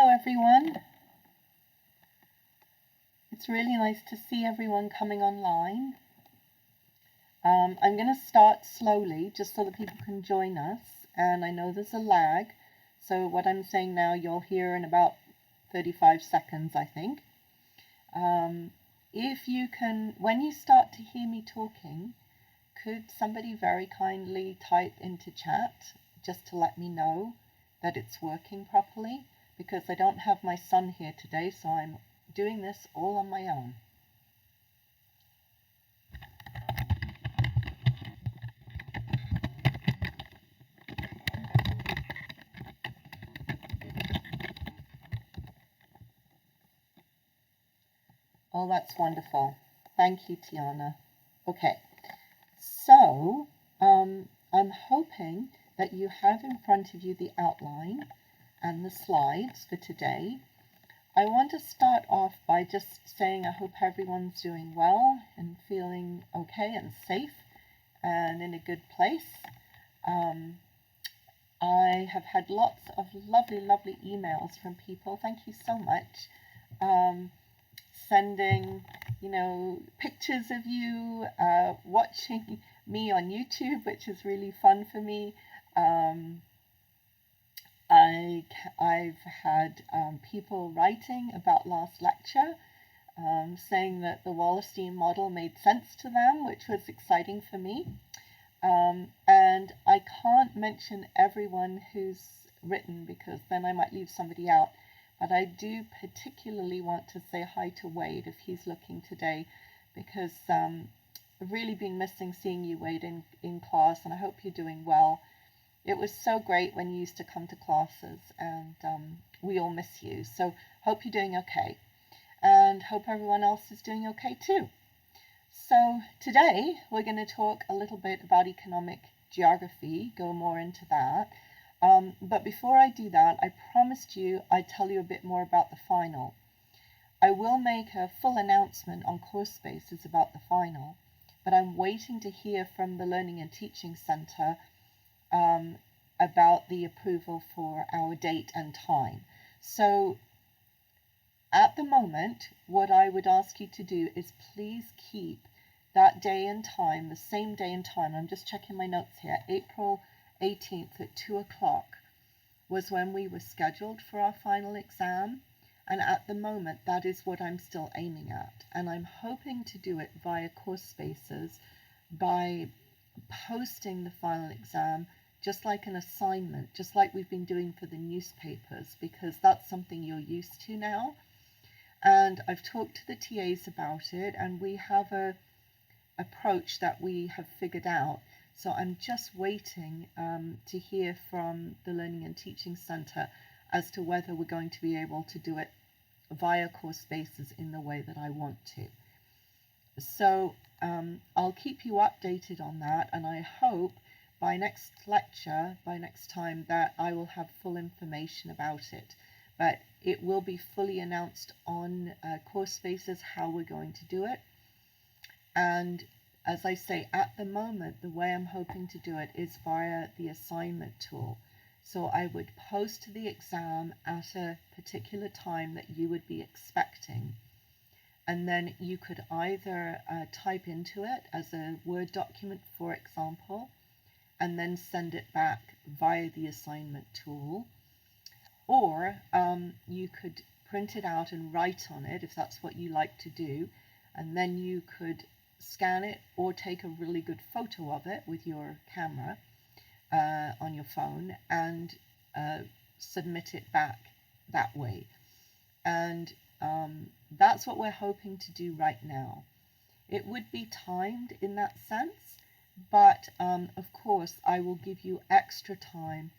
Hello everyone. It's really nice to see everyone coming online. I'm going to start slowly just so that people can join us, and I know there's a lag, so what I'm saying now you'll hear in about 35 seconds, I think. If you can, when you start to hear me talking, could somebody very kindly type into chat just to let me know that it's working properly? Because I don't have my son here today, so I'm doing this all on my own. Oh, that's wonderful. Thank you, Tiana. Okay, so I'm hoping that you have in front of you the outline and the slides for today. I want to start off by just saying I hope everyone's doing well and feeling okay and safe and in a good place. I have had lots of lovely emails from people. Thank you so much. Sending, pictures of you, watching me on YouTube, which is really fun for me. I've had people writing about last lecture, saying that the Wallerstein model made sense to them, which was exciting for me. And I can't mention everyone who's written because then I might leave somebody out. But I do particularly want to say hi to Wade if he's looking today, because I've really been missing seeing you, Wade, in class, and I hope you're doing well. It was so great when you used to come to classes, and we all miss you. So hope you're doing okay, and hope everyone else is doing okay too. So today we're going to talk a little bit about economic geography, go more into that. But before I do that, I promised you I'd tell you a bit more about the final. I will make a full announcement on Course Spaces about the final, but I'm waiting to hear from the Learning and Teaching Centre about the approval for our date and time. So at the moment, what I would ask you to do is please keep that day and time, the same day and time. I'm just checking my notes here. April 18th at 2 o'clock was when we were scheduled for our final exam, and at the moment that is what I'm still aiming at, and I'm hoping to do it via Course Spaces by posting the final exam just like an assignment, just like we've been doing for the newspapers, because that's something you're used to now. And I've talked to the TAs about it, and we have a approach that we have figured out. So I'm just waiting to hear from the Learning and Teaching Centre as to whether we're going to be able to do it via Course Spaces in the way that I want to. So I'll keep you updated on that, and I hope by next lecture, by next time, that I will have full information about it. But it will be fully announced on Course Spaces how we're going to do it. And as I say, at the moment, the way I'm hoping to do it is via the assignment tool. So I would post the exam at a particular time that you would be expecting. And then you could either type into it as a Word document, for example, and then send it back via the assignment tool. Or you could print it out and write on it if that's what you like to do, and then you could scan it or take a really good photo of it with your camera on your phone and submit it back that way. And that's what we're hoping to do right now. It would be timed in that sense, but of course I will give you extra time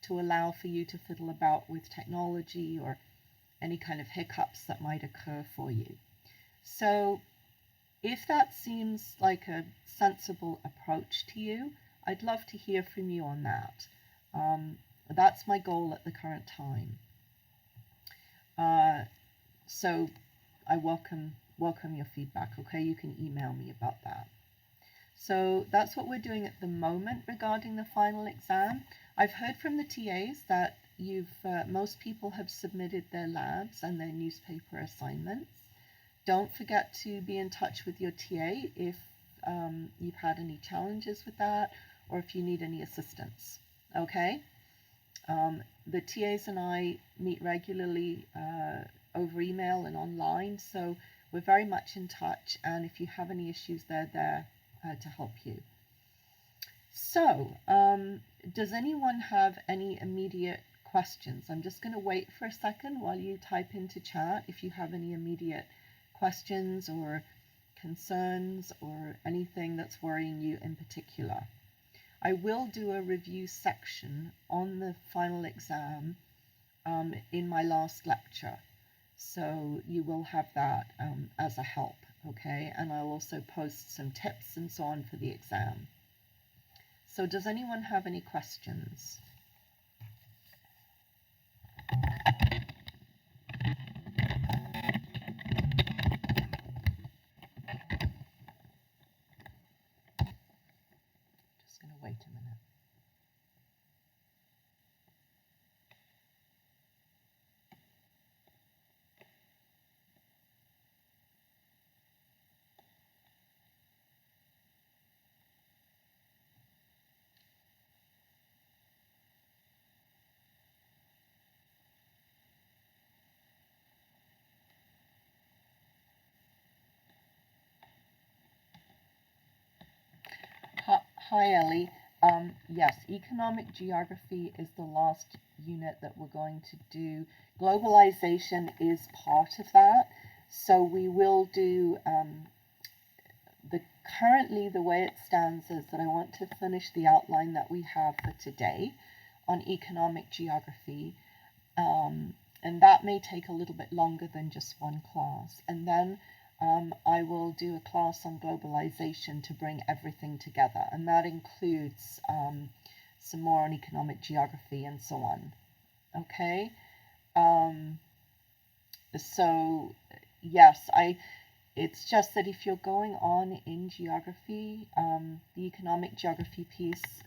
to allow for you to fiddle about with technology or any kind of hiccups that might occur for you. So if that seems like a sensible approach to you, I'd love to hear from you on that. That's my goal at the current time. So I welcome your feedback, okay? You can email me about that. So that's what we're doing at the moment regarding the final exam. I've heard from the TAs that most people have submitted their labs and their newspaper assignments. Don't forget to be in touch with your TA if you've had any challenges with that or if you need any assistance. Okay? The TAs and I meet regularly over email and online, so we're very much in touch, and if you have any issues, they're there to help you. So, does anyone have any immediate questions? I'm just going to wait for a second while you type into chat if you have any immediate questions or concerns or anything that's worrying you in particular. I will do a review section on the final exam in my last lecture. So you will have that as a help, okay? And I'll also post some tips and so on for the exam. So does anyone have any questions? Just going to wait a minute. Hi, Ellie. Yes, economic geography is the last unit that we're going to do. Globalization is part of that. So we will do, currently the way it stands is that I want to finish the outline that we have for today on economic geography. And that may take a little bit longer than just one class. And then I will do a class on globalization to bring everything together, and that includes some more on economic geography and so on. Okay, so yes, it's just that if you're going on in geography, the economic geography piece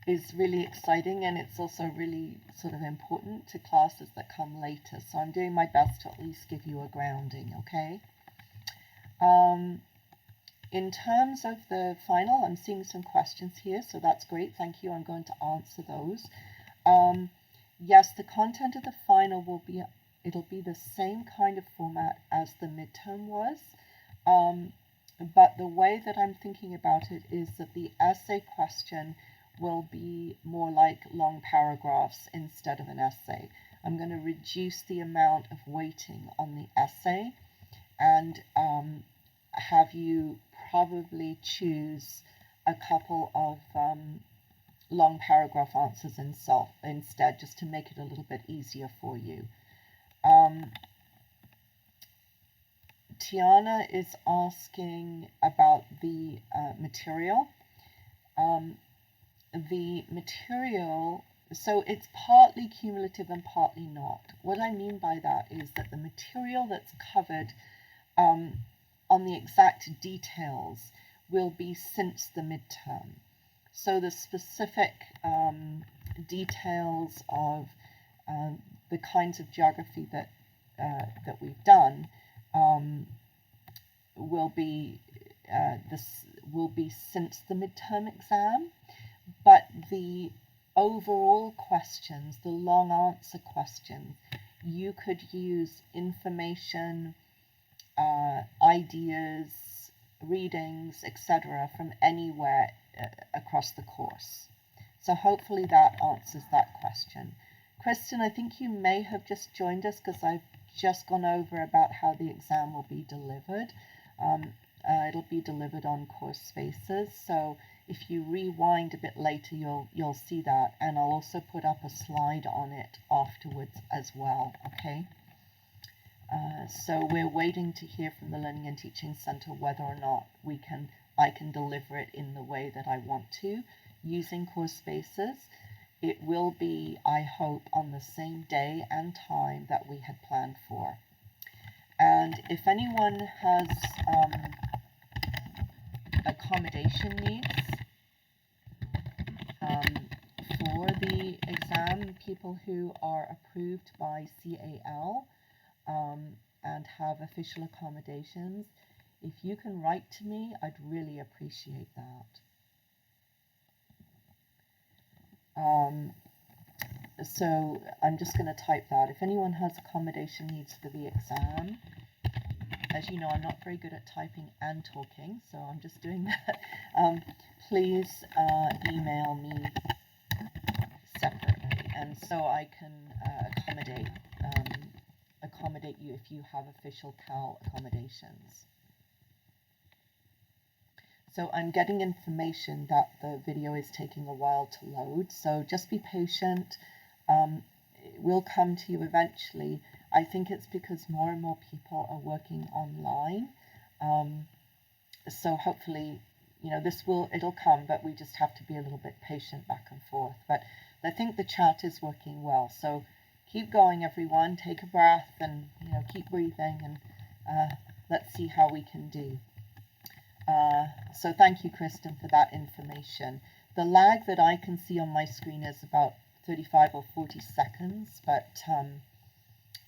is really exciting, and it's also really sort of important to classes that come later. So I'm doing my best to at least give you a grounding, okay? In terms of the final, I'm seeing some questions here, so that's great. Thank you. I'm going to answer those. Yes, the content of the final it'll be the same kind of format as the midterm was, but the way that I'm thinking about it is that the essay question will be more like long paragraphs instead of an essay. I'm going to reduce the amount of weighting on the essay and have you probably choose a couple of long paragraph answers instead, just to make it a little bit easier for you. Tiana is asking about the material. The material, so it's partly cumulative and partly not. What I mean by that is that the material that's covered on the exact details will be since the midterm. So the specific details of the kinds of geography that we've done will be since the midterm exam, but the overall questions, the long answer questions, you could use information, ideas, readings, etc. from anywhere across the course. So hopefully that answers that question. Kristen, I think you may have just joined us because I've just gone over about how the exam will be delivered. It'll be delivered on Course Spaces, so if you rewind a bit later, you'll see that, and I'll also put up a slide on it afterwards as well. Okay. So we're waiting to hear from the Learning and Teaching Center whether or not I can deliver it in the way that I want to using Course Spaces. It will be, I hope, on the same day and time that we had planned for. And if anyone has accommodation needs for for the exam, people who are approved by CAL and have official accommodations, if you can write to me, I'd really appreciate that. So I'm just going to type that. If anyone has accommodation needs for the exam, as you know, I'm not very good at typing and talking, so I'm just doing that. Please email me separately, and so I can accommodate you if you have official CAL accommodations. So I'm getting information that the video is taking a while to load, so just be patient. It will come to you eventually. I think it's because more and more people are working online. So hopefully, you know, it'll come, but we just have to be a little bit patient back and forth. But I think the chat is working well. So keep going, everyone. Take a breath and, you know, keep breathing, and let's see how we can do. So thank you, Kristen, for that information. The lag that I can see on my screen is about 35 or 40 seconds, but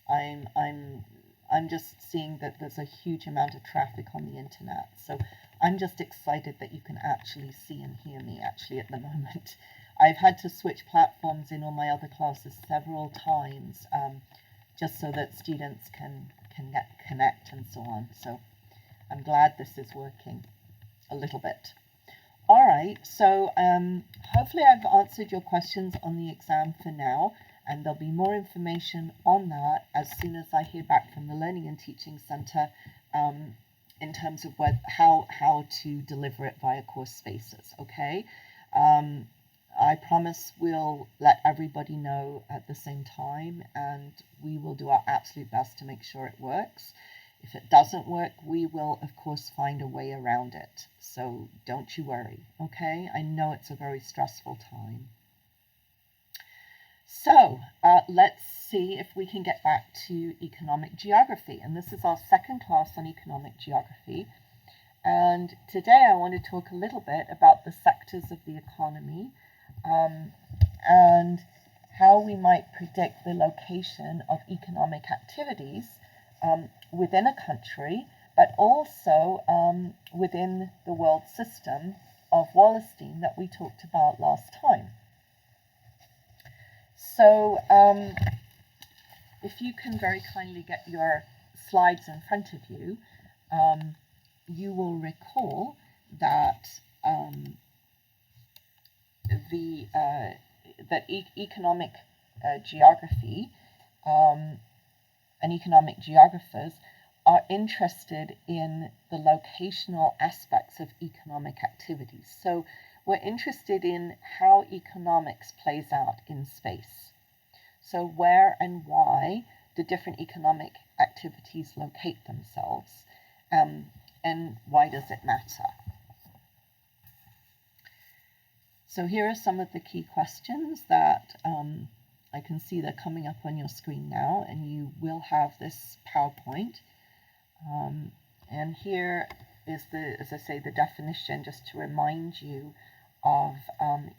I'm just seeing that there's a huge amount of traffic on the internet. So I'm just excited that you can actually see and hear me actually at the moment. I've had to switch platforms in all my other classes several times, just so that students can connect and so on. So I'm glad this is working a little bit. All right, so hopefully I've answered your questions on the exam for now, and there'll be more information on that as soon as I hear back from the Learning and Teaching Centre in terms of how to deliver it via course spaces, okay? I promise we'll let everybody know at the same time, and we will do our absolute best to make sure it works. If it doesn't work, we will, of course, find a way around it. So don't you worry, okay? I know it's a very stressful time. So let's see if we can get back to economic geography. And this is our second class on economic geography. And today I want to talk a little bit about the sectors of the economy and how we might predict the location of economic activities within a country, but also within the world system of Wallerstein that we talked about last time. So if you can very kindly get your slides in front of you, you will recall that economic geography and economic geographers are interested in the locational aspects of economic activities. So we're interested in how economics plays out in space. So where and why do different economic activities locate themselves, and why does it matter? So here are some of the key questions that I can see they're coming up on your screen now, and you will have this PowerPoint. And here is as I say, the definition, just to remind you of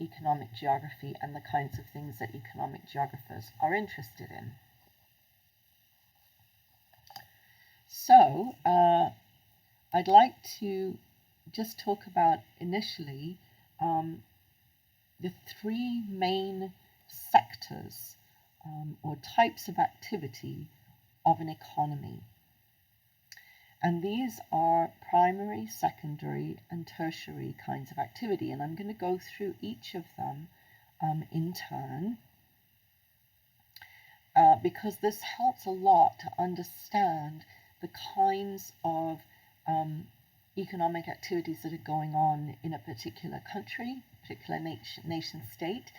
economic geography and the kinds of things that economic geographers are interested in. So I'd like to just talk about initially the three main sectors or types of activity of an economy. And these are primary, secondary, and tertiary kinds of activity. And I'm going to go through each of them in turn because this helps a lot to understand the kinds of economic activities that are going on in a particular country, particular nation state,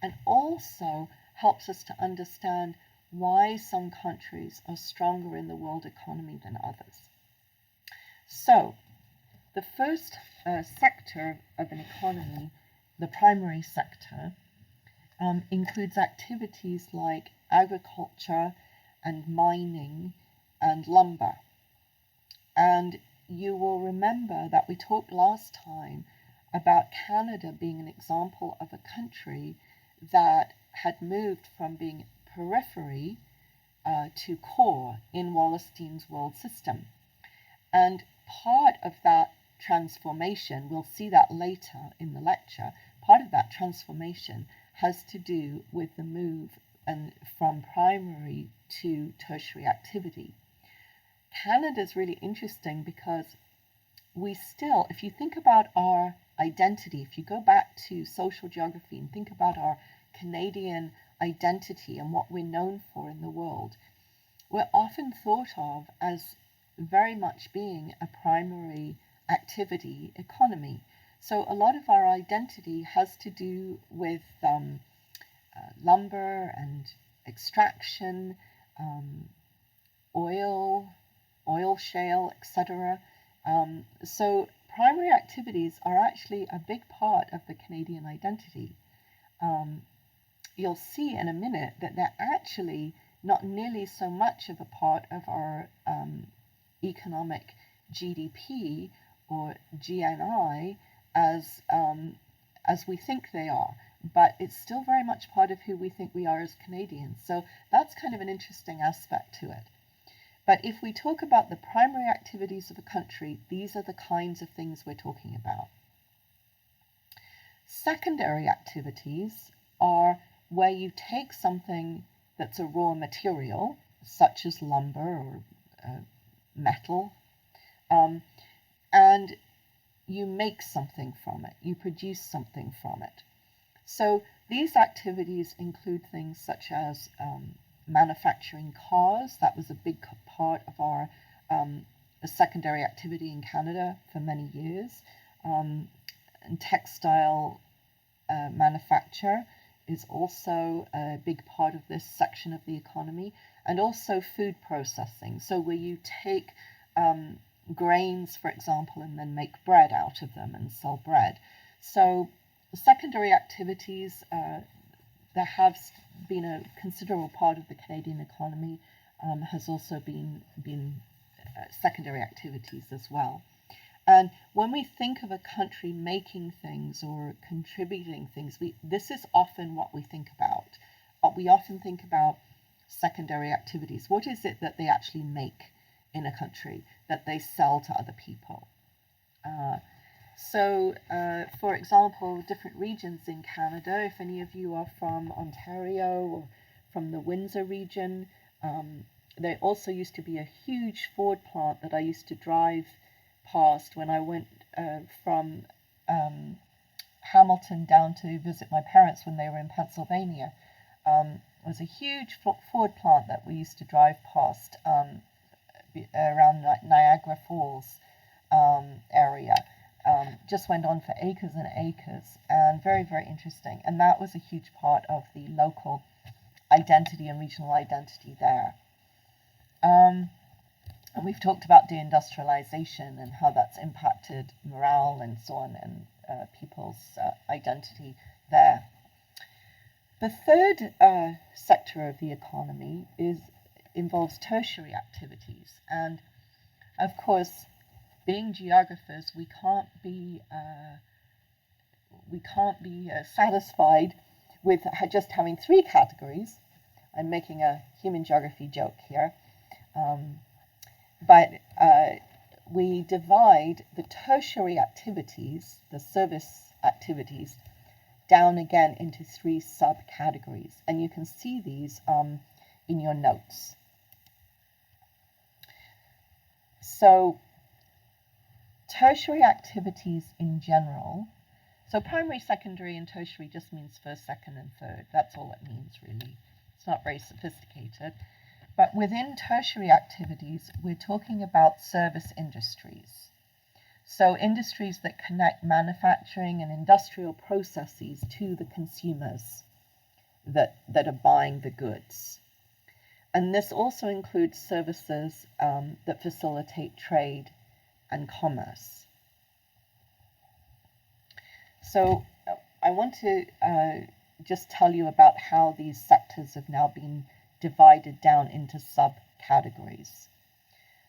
and also helps us to understand why some countries are stronger in the world economy than others. So, the first sector of an economy, the primary sector, includes activities like agriculture and mining and lumber. And you will remember that we talked last time about Canada being an example of a country that had moved from being periphery to core in Wallerstein's world system. And part of that transformation, we'll see that later in the lecture, part of that transformation has to do with the move from primary to tertiary activity. Canada is really interesting because we still, if you think about our identity, if you go back to social geography and think about our Canadian identity and what we're known for in the world, we're often thought of as very much being a primary activity economy. So a lot of our identity has to do with lumber and extraction, oil shale, etc. So primary activities are actually a big part of the Canadian identity. You'll see in a minute that they're actually not nearly so much of a part of our economic GDP or GNI as we think they are, but it's still very much part of who we think we are as Canadians. So that's kind of an interesting aspect to it. But if we talk about the primary activities of a country, these are the kinds of things we're talking about. Secondary activities are where you take something that's a raw material, such as lumber or metal, and you make something from it, you produce something from it. So these activities include things such as manufacturing cars. That was a big part of our secondary activity in Canada for many years. And textile manufacture is also a big part of this section of the economy, and also food processing. So where you take grains, for example, and then make bread out of them and sell bread. So secondary activities, there has been a considerable part of the Canadian economy has also been secondary activities as well. And when we think of a country making things or contributing things, this is often what we think about. We often think about secondary activities. What is it that they actually make in a country that they sell to other people? So, for example, different regions in Canada, if any of you are from Ontario or from the Windsor region, there also used to be a huge Ford plant that I used to drive past when I went from Hamilton down to visit my parents when they were in Pennsylvania. It was a huge Ford plant that we used to drive past around Niagara Falls area. Just went on for acres and acres, and very, very interesting. And that was a huge part of the local identity and regional identity there. And we've talked about deindustrialization and how that's impacted morale and so on, and people's identity there. The third sector of the economy involves tertiary activities, and of course, being geographers, we can't be satisfied with just having three categories. I'm making a human geography joke here, but we divide the tertiary activities, the service activities, down again into three subcategories, and you can see these in your notes. So tertiary activities in general, so primary, secondary, and tertiary just means first, second, and third. That's all it means, really. It's not very sophisticated. But within tertiary activities, we're talking about service industries. So industries that connect manufacturing and industrial processes to the consumers that are buying the goods. And this also includes services that facilitate trade and commerce. So I want to just tell you about how these sectors have now been divided down into subcategories.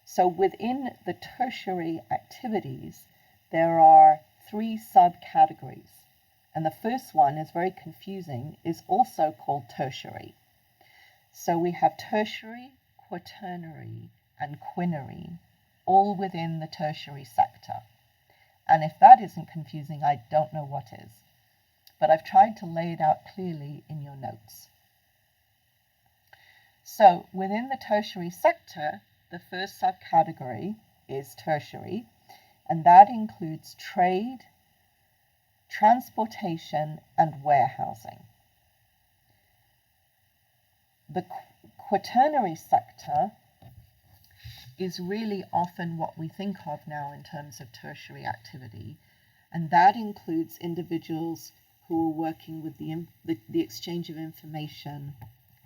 So within the tertiary activities, there are three subcategories. And the first one is very confusing, is also called tertiary. So we have tertiary, quaternary, and quinary, all within the tertiary sector. And if that isn't confusing, I don't know what is. But I've tried to lay it out clearly in your notes. So within the tertiary sector, the first subcategory is tertiary, and that includes trade, transportation, and warehousing. The quaternary sector is really often what we think of now in terms of tertiary activity, and that includes individuals who are working with the exchange of information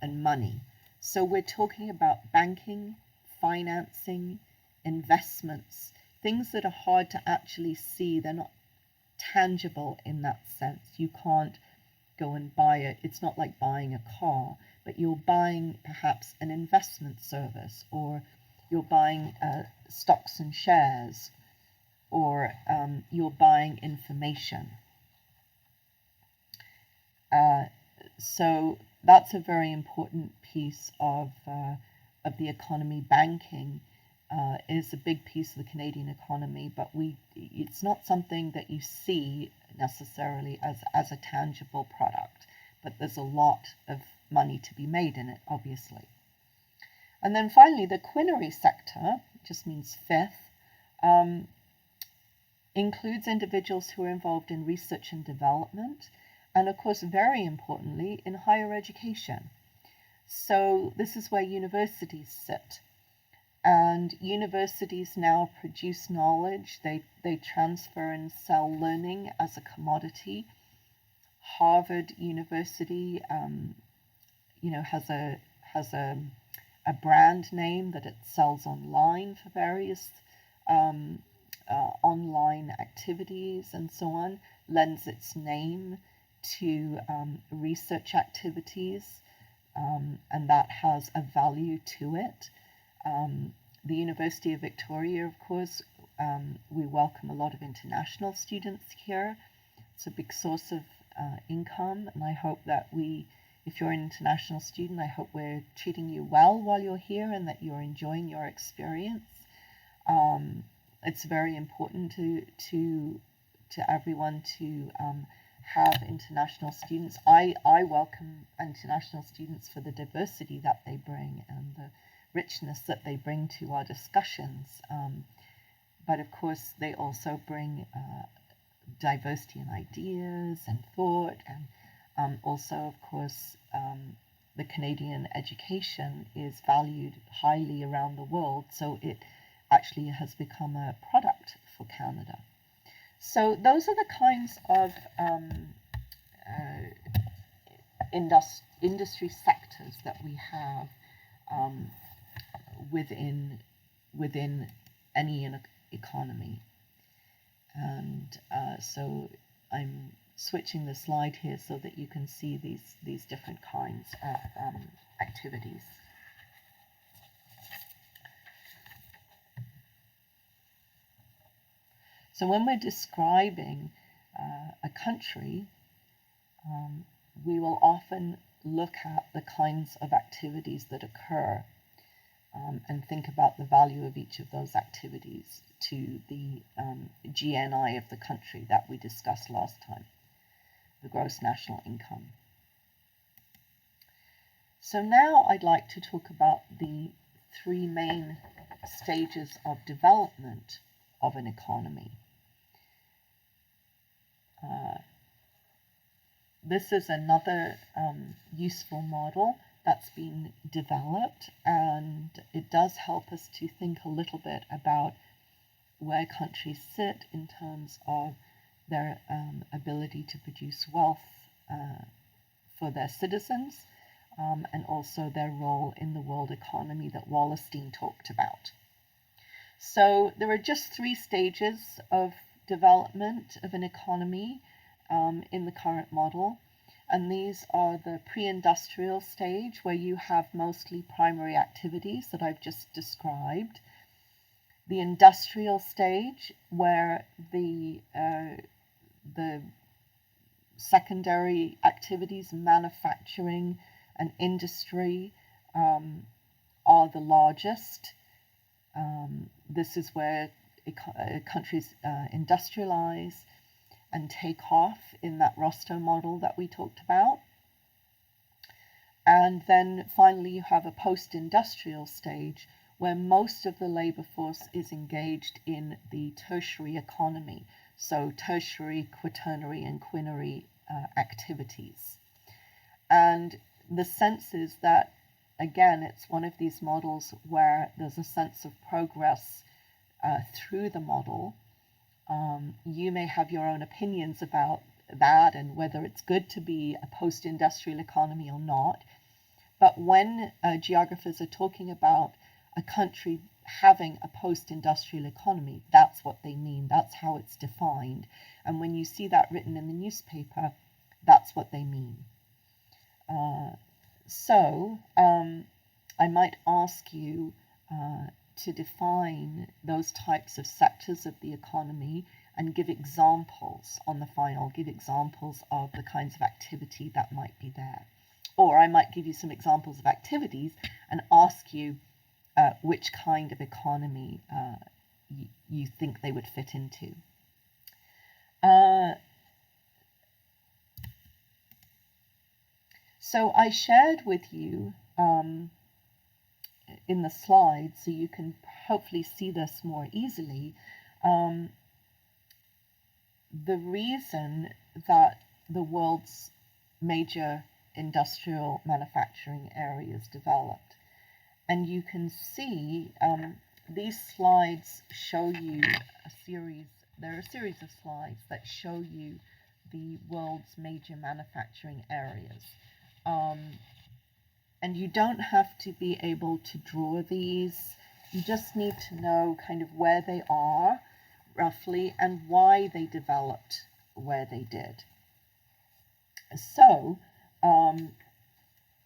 and money. So we're talking about banking, financing, investments, things that are hard to actually see. They're not tangible in that sense. You can't go and buy it. It's not like buying a car, but you're buying perhaps an investment service, or you're buying stocks and shares, or you're buying information. So that's a very important piece of the economy. Banking is a big piece of the Canadian economy, but it's not something that you see necessarily as a tangible product, but there's a lot of money to be made in it, obviously. And then finally, the quinary sector, just means fifth, includes individuals who are involved in research and development, and of course, very importantly, in higher education. So this is where universities sit. And universities now produce knowledge. They transfer and sell learning as a commodity. Harvard University, has a brand name that it sells online for various online activities and so on. Lends its name to research activities, and that has a value to it. The University of Victoria, of course, we welcome a lot of international students here. It's a big source of income, and I hope that if you're an international student, I hope we're treating you well while you're here and that you're enjoying your experience. It's very important to everyone to have international students. I welcome international students for the diversity that they bring and the richness that they bring to our discussions. But of course, they also bring diversity in ideas and thought, and also, of course, the Canadian education is valued highly around the world, so it actually has become a product for Canada. So those are the kinds of industry sectors that we have within any economy. And so I'm switching the slide here so that you can see these different kinds of activities. So when we're describing a country, we will often look at the kinds of activities that occur and think about the value of each of those activities to the GNI of the country that we discussed last time, the gross national income. So now I'd like to talk about the three main stages of development of an economy. This is another useful model that's been developed, and it does help us to think a little bit about where countries sit in terms of their ability to produce wealth for their citizens, and also their role in the world economy that Wallerstein talked about. So there are just three stages of development of an economy in the current model, and these are the pre-industrial stage, where you have mostly primary activities that I've just described, the industrial stage, where the secondary activities, manufacturing and industry, are the largest. This is where countries industrialize and take off in that Rostow model that we talked about. And then finally, you have a post-industrial stage where most of the labor force is engaged in the tertiary economy, so tertiary, quaternary, and quinary activities. And the sense is that, again, it's one of these models where there's a sense of progress through the model. You may have your own opinions about that and whether it's good to be a post-industrial economy or not. But when geographers are talking about a country having a post-industrial economy, that's what they mean. That's how it's defined. And when you see that written in the newspaper, that's what they mean. So I might ask you to define those types of sectors of the economy and give examples on the final, give examples of the kinds of activity that might be there. Or I might give you some examples of activities and ask you which kind of economy you think they would fit into. So I shared with you in the slides, so you can hopefully see this more easily, the reason that the world's major industrial manufacturing areas developed. And you can see these slides show you there are a series of slides that show you the world's major manufacturing areas. And you don't have to be able to draw these. You just need to know kind of where they are roughly and why they developed where they did. So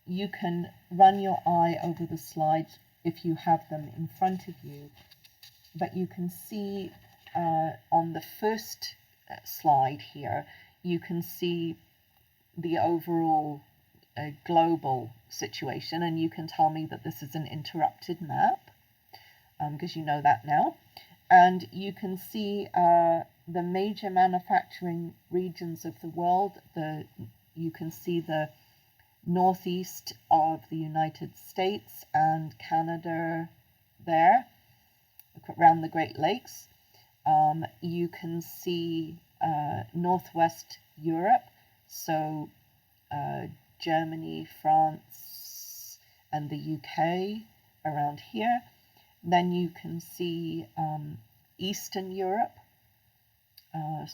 you can run your eye over the slides if you have them in front of you. But you can see on the first slide here, you can see the overall global situation, and you can tell me that this is an interrupted map because you know that now. And you can see the major manufacturing regions of the world. You can see the northeast of the United States and Canada there, around the Great Lakes. You can see northwest Europe, so Germany, France, and the UK around here. Then you can see Eastern Europe,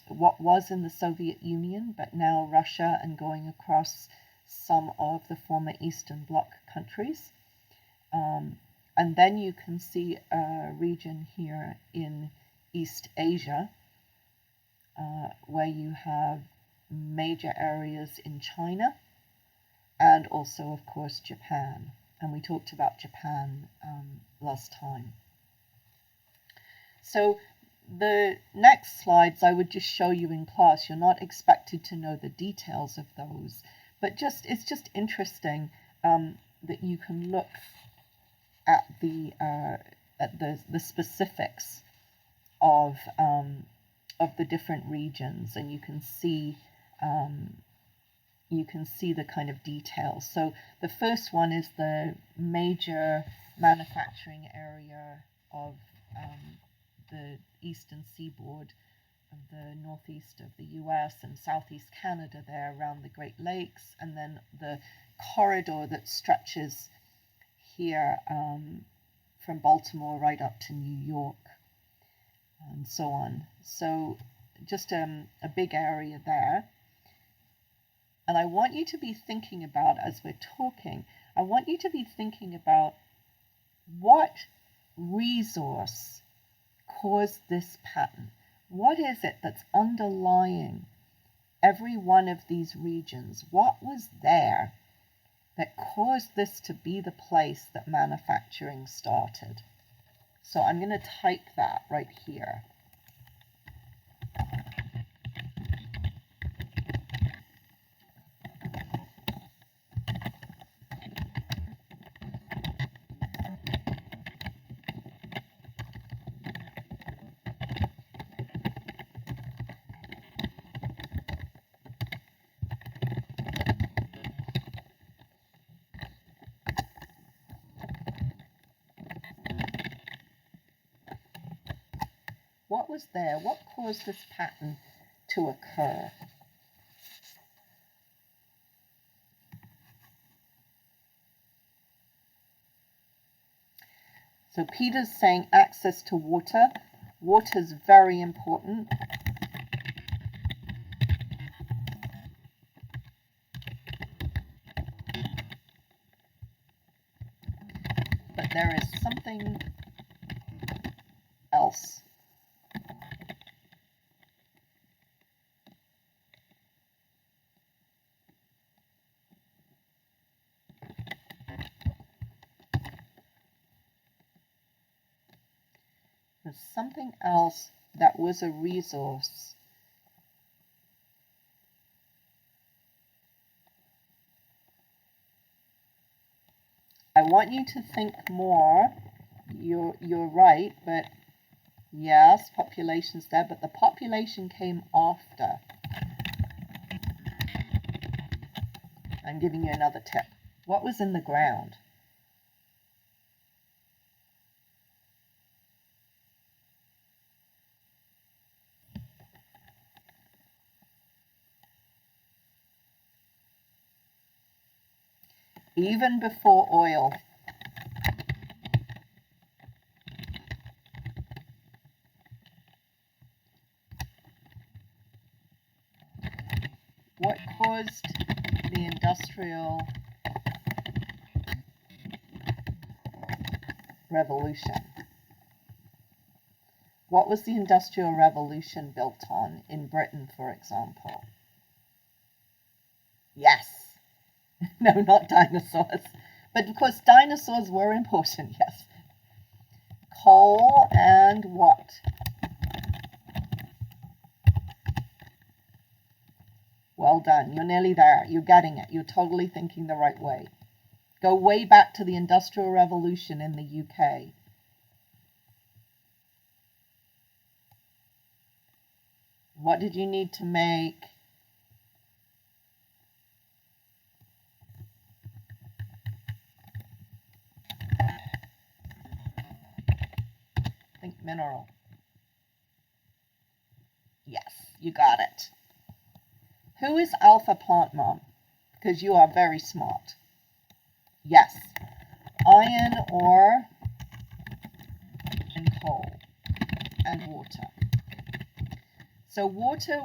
what was in the Soviet Union, but now Russia, and going across some of the former Eastern Bloc countries. And then you can see a region here in East Asia, where you have major areas in China, and also, of course, Japan. And we talked about Japan last time. So the next slides I would just show you in class. You're not expected to know the details of those, but it's just interesting that you can look at the specifics of the different regions, and you can see the kind of details. So the first one is the major manufacturing area of the eastern seaboard of the northeast of the US and southeast Canada there around the Great Lakes, and then the corridor that stretches here from Baltimore right up to New York and so on. So just a big area there. And I want you to be thinking about, as we're talking, I want you to be thinking about what resource caused this pattern. What is it that's underlying every one of these regions? What was there that caused this to be the place that manufacturing started? So I'm going to type that right here. What was there? What caused this pattern to occur? So Peter's saying access to water. Water is very important. But there is something else. There's something else that was a resource. I want you to think more. You're right, but yes, population's there, but the population came after. I'm giving you another tip. What was in the ground? Even before oil. What caused the Industrial Revolution? What was the Industrial Revolution built on in Britain, for example? Yes. No, not dinosaurs. But of course, dinosaurs were important, yes. Coal and what? Well done. You're nearly there. You're getting it. You're totally thinking the right way. Go way back to the Industrial Revolution in the UK. What did you need to make? Think mineral. Yes, you got it. Who is Alpha Plant Mom? Because you are very smart. Yes. Iron ore and coal and water. So water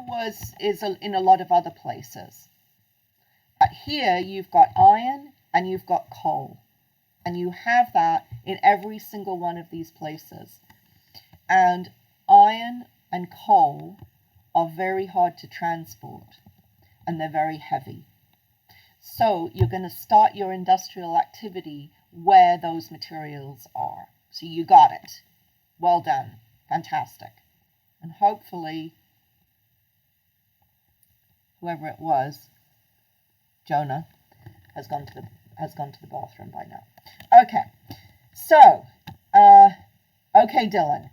is in a lot of other places. But here you've got iron and you've got coal. And you have that in every single one of these places. And iron and coal are very hard to transport. And they're very heavy. So you're going to start your industrial activity where those materials are. So you got it. Well done. Fantastic. And hopefully, whoever it was, Jonah, has gone to the bathroom by now. Okay. So, okay, Dylan.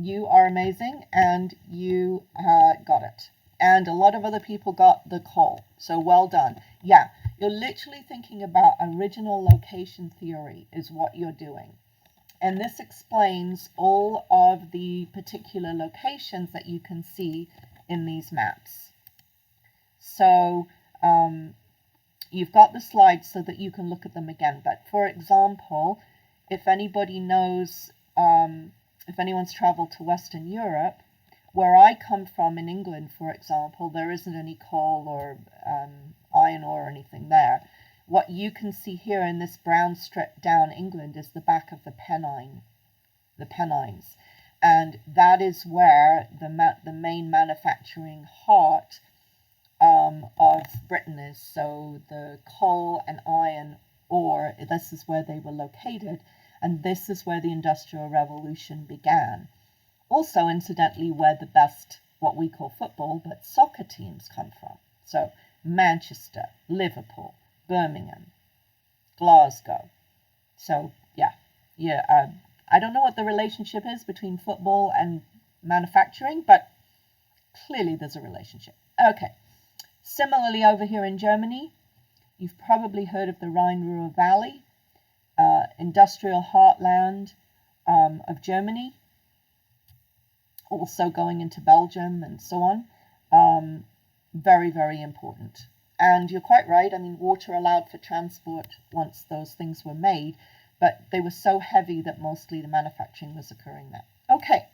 You are amazing, and you got it. And a lot of other people got the coal. So well done. Yeah, you're literally thinking about original location theory is what you're doing. And this explains all of the particular locations that you can see in these maps. So you've got the slides so that you can look at them again. But for example, if anybody knows, if anyone's traveled to Western Europe, where I come from in England, for example, there isn't any coal or iron ore or anything there. What you can see here in this brown strip down England is the back of the Pennines. And that is where the main manufacturing heart of Britain is. So the coal and iron ore, this is where they were located. And this is where the Industrial Revolution began. Also, incidentally, where the best, what we call football, but soccer teams come from. So Manchester, Liverpool, Birmingham, Glasgow. So yeah. I don't know what the relationship is between football and manufacturing, but clearly there's a relationship. Okay. Similarly, over here in Germany, you've probably heard of the Rhine-Ruhr Valley, industrial heartland of Germany. also going into Belgium and so on. Very, very important. And you're quite right. I mean, water allowed for transport once those things were made, but they were so heavy that mostly the manufacturing was occurring there. Okay.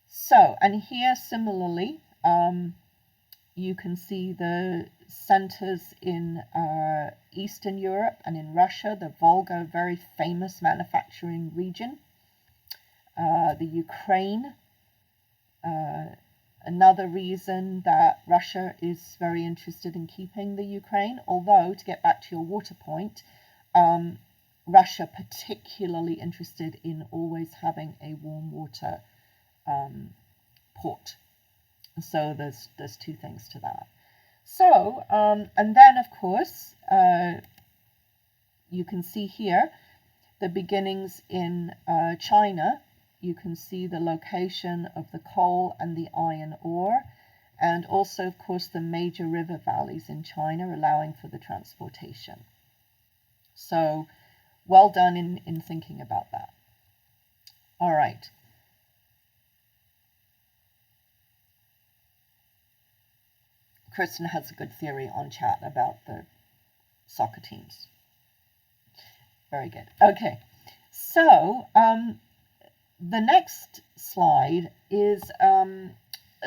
So, and here similarly, you can see the centers in Eastern Europe and in Russia, the Volga, very famous manufacturing region. The Ukraine, another reason that Russia is very interested in keeping the Ukraine, although, to get back to your water point, Russia particularly interested in always having a warm water port. So there's two things to that. So, and then of course, you can see here the beginnings in China. You can see the location of the coal and the iron ore, and also, of course, the major river valleys in China allowing for the transportation. So, well done in thinking about that. All right. Kristen has a good theory on chat about the soccer teams. Very good. Okay. So, the next slide is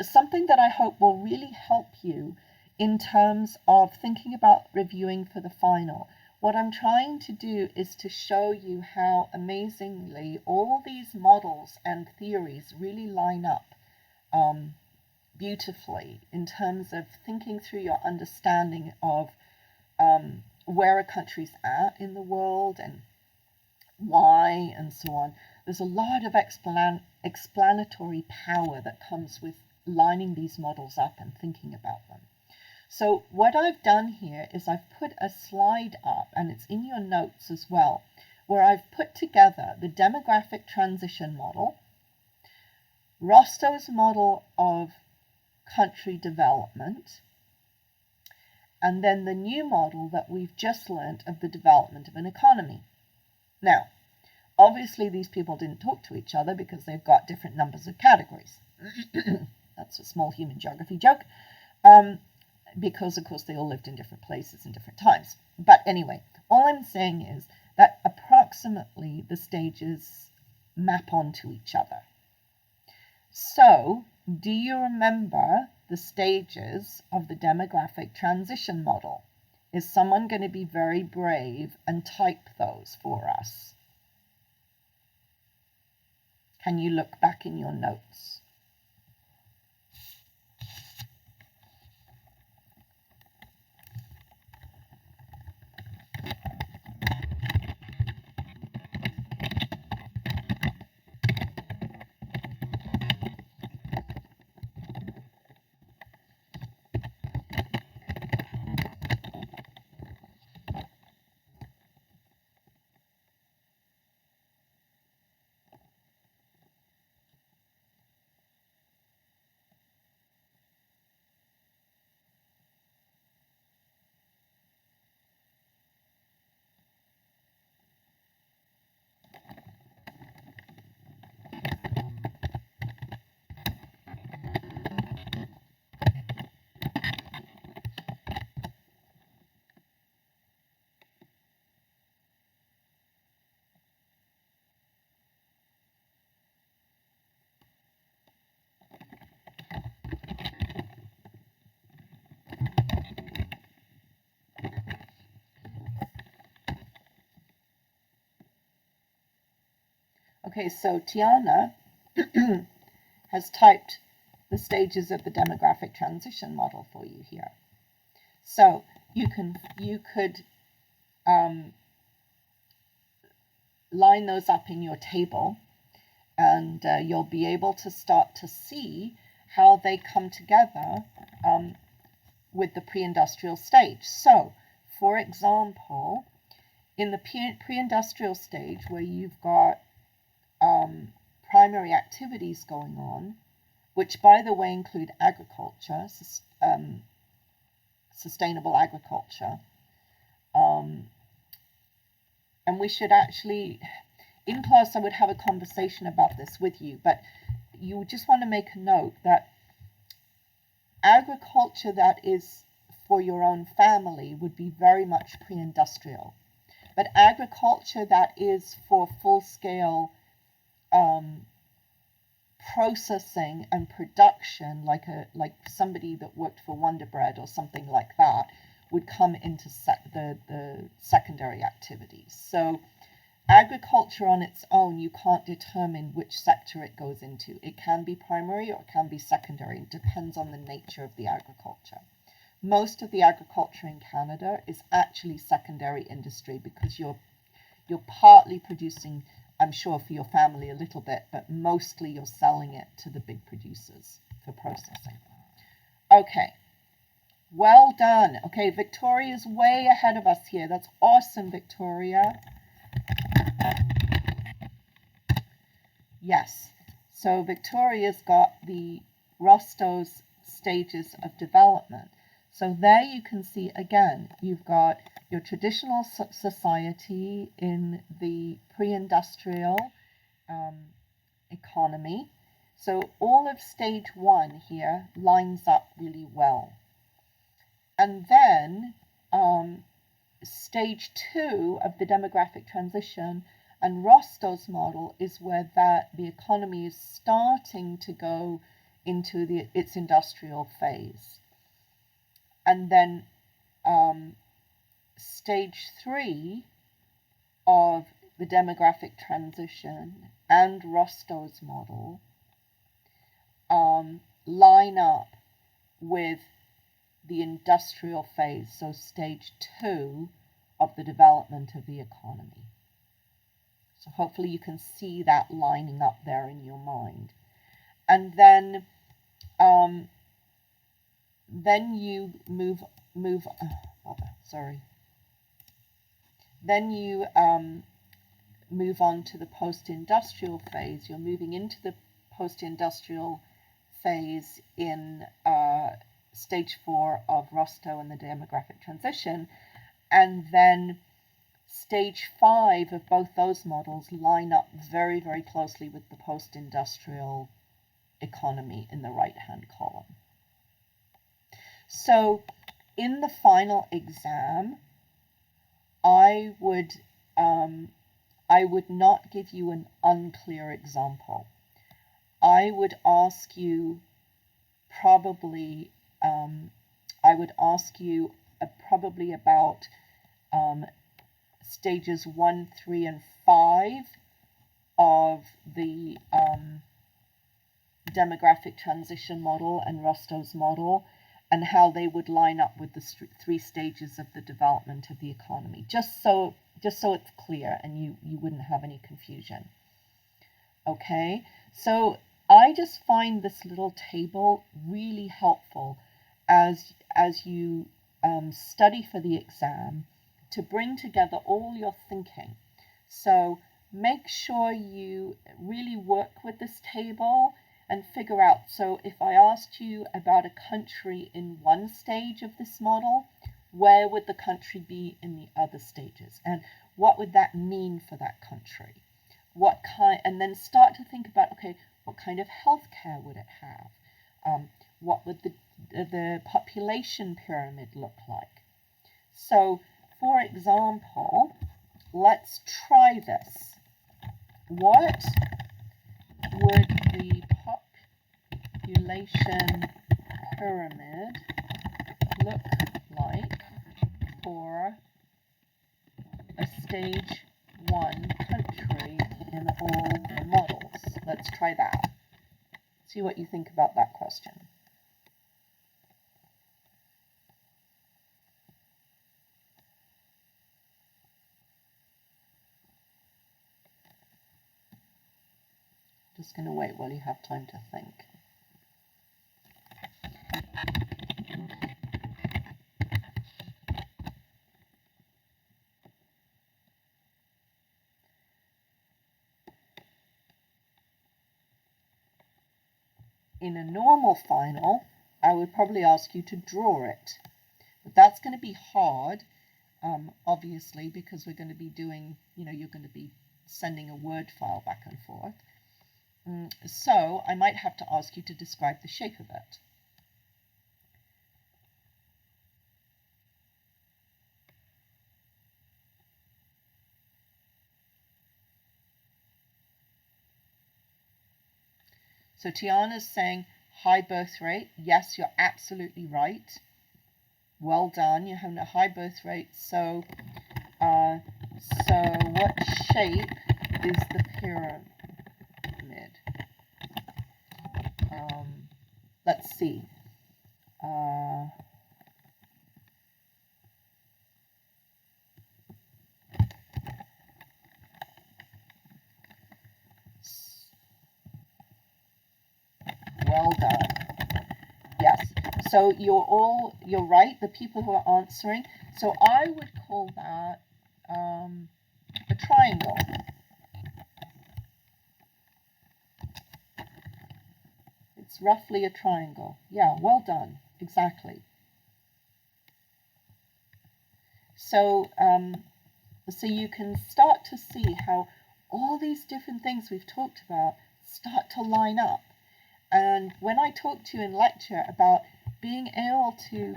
something that I hope will really help you in terms of thinking about reviewing for the final. What I'm trying to do is to show you how amazingly all these models and theories really line up beautifully in terms of thinking through your understanding of where a country's at in the world and why and so on. There's a lot of explanatory power that comes with lining these models up and thinking about them. So what I've done here is I've put a slide up, and it's in your notes as well, where I've put together the demographic transition model, Rostow's model of country development, and then the new model that we've just learnt of the development of an economy. Now, obviously these people didn't talk to each other because they've got different numbers of categories. That's a small human geography joke, because of course they all lived in different places and different times. But anyway, all I'm saying is that approximately the stages map onto each other. So, do you remember the stages of the demographic transition model? Is someone going to be very brave and type those for us? Can you look back in your notes? Okay, so Tiana has typed the stages of the demographic transition model for you here. So you could line those up in your table, and you'll be able to start to see how they come together with the pre-industrial stage. So, for example, in the pre-industrial stage, where you've got primary activities going on, which by the way include agriculture, sustainable agriculture, and we should actually, in class I would have a conversation about this with you, but you just want to make a note that agriculture that is for your own family would be very much pre-industrial. But agriculture that is for full-scale processing and production, like somebody that worked for Wonder Bread or something like that, would come into the secondary activities. So agriculture on its own, you can't determine which sector it goes into. It can be primary or it can be secondary. It depends on the nature of the agriculture. Most of the agriculture in Canada is actually secondary industry because you're partly producing, I'm sure, for your family a little bit, but mostly you're selling it to the big producers for processing. Okay, well done. Okay, Victoria's way ahead of us here. That's awesome, Victoria. Yes, so Victoria's got the Rostow's stages of development. So there you can see again, you've got your traditional society in the pre-industrial economy. So all of stage 1 here lines up really well. And then stage 2 of the demographic transition and Rostow's model is where the economy is starting to go into its industrial phase. And then stage 3 of the demographic transition and Rostow's model line up with the industrial phase, so stage 2 of the development of the economy. So hopefully you can see that lining up there in your mind. And then you move on to the post-industrial phase. You're moving into the post-industrial phase in stage 4 of Rostow and the demographic transition, and then stage 5 of both those models line up very, very closely with the post-industrial economy in the right-hand column. So in the final exam, I would not give you an unclear example. I would ask you probably about stages 1, 3, and 5 of the demographic transition model and Rostow's model, and how they would line up with the 3 stages of the development of the economy, just so it's clear and you wouldn't have any confusion. Okay, so I just find this little table really helpful as you study for the exam to bring together all your thinking. So make sure you really work with this table and figure out, so if I asked you about a country in one stage of this model, where would the country be in the other stages? And what would that mean for that country? And then start to think about, okay, what kind of healthcare would it have? What would the population pyramid look like? So, for example, let's try this. What would the population pyramid look like for a stage 1 country in all the models? Let's try that. See what you think about that question. Just going to wait while you have time to think. In a normal final, I would probably ask you to draw it. But that's going to be hard, obviously, because we're going to be doing, you're going to be sending a Word file back and forth. So I might have to ask you to describe the shape of it. So Tiana's saying high birth rate. Yes, you're absolutely right. Well done. You're having a high birth rate. So what shape is the pyramid? Let's see. Well done. Yes. So you're right, the people who are answering. So I would call that a triangle. It's roughly a triangle. Yeah, well done. Exactly. So, so you can start to see how all these different things we've talked about start to line up. And when I talk to you in lecture about being able to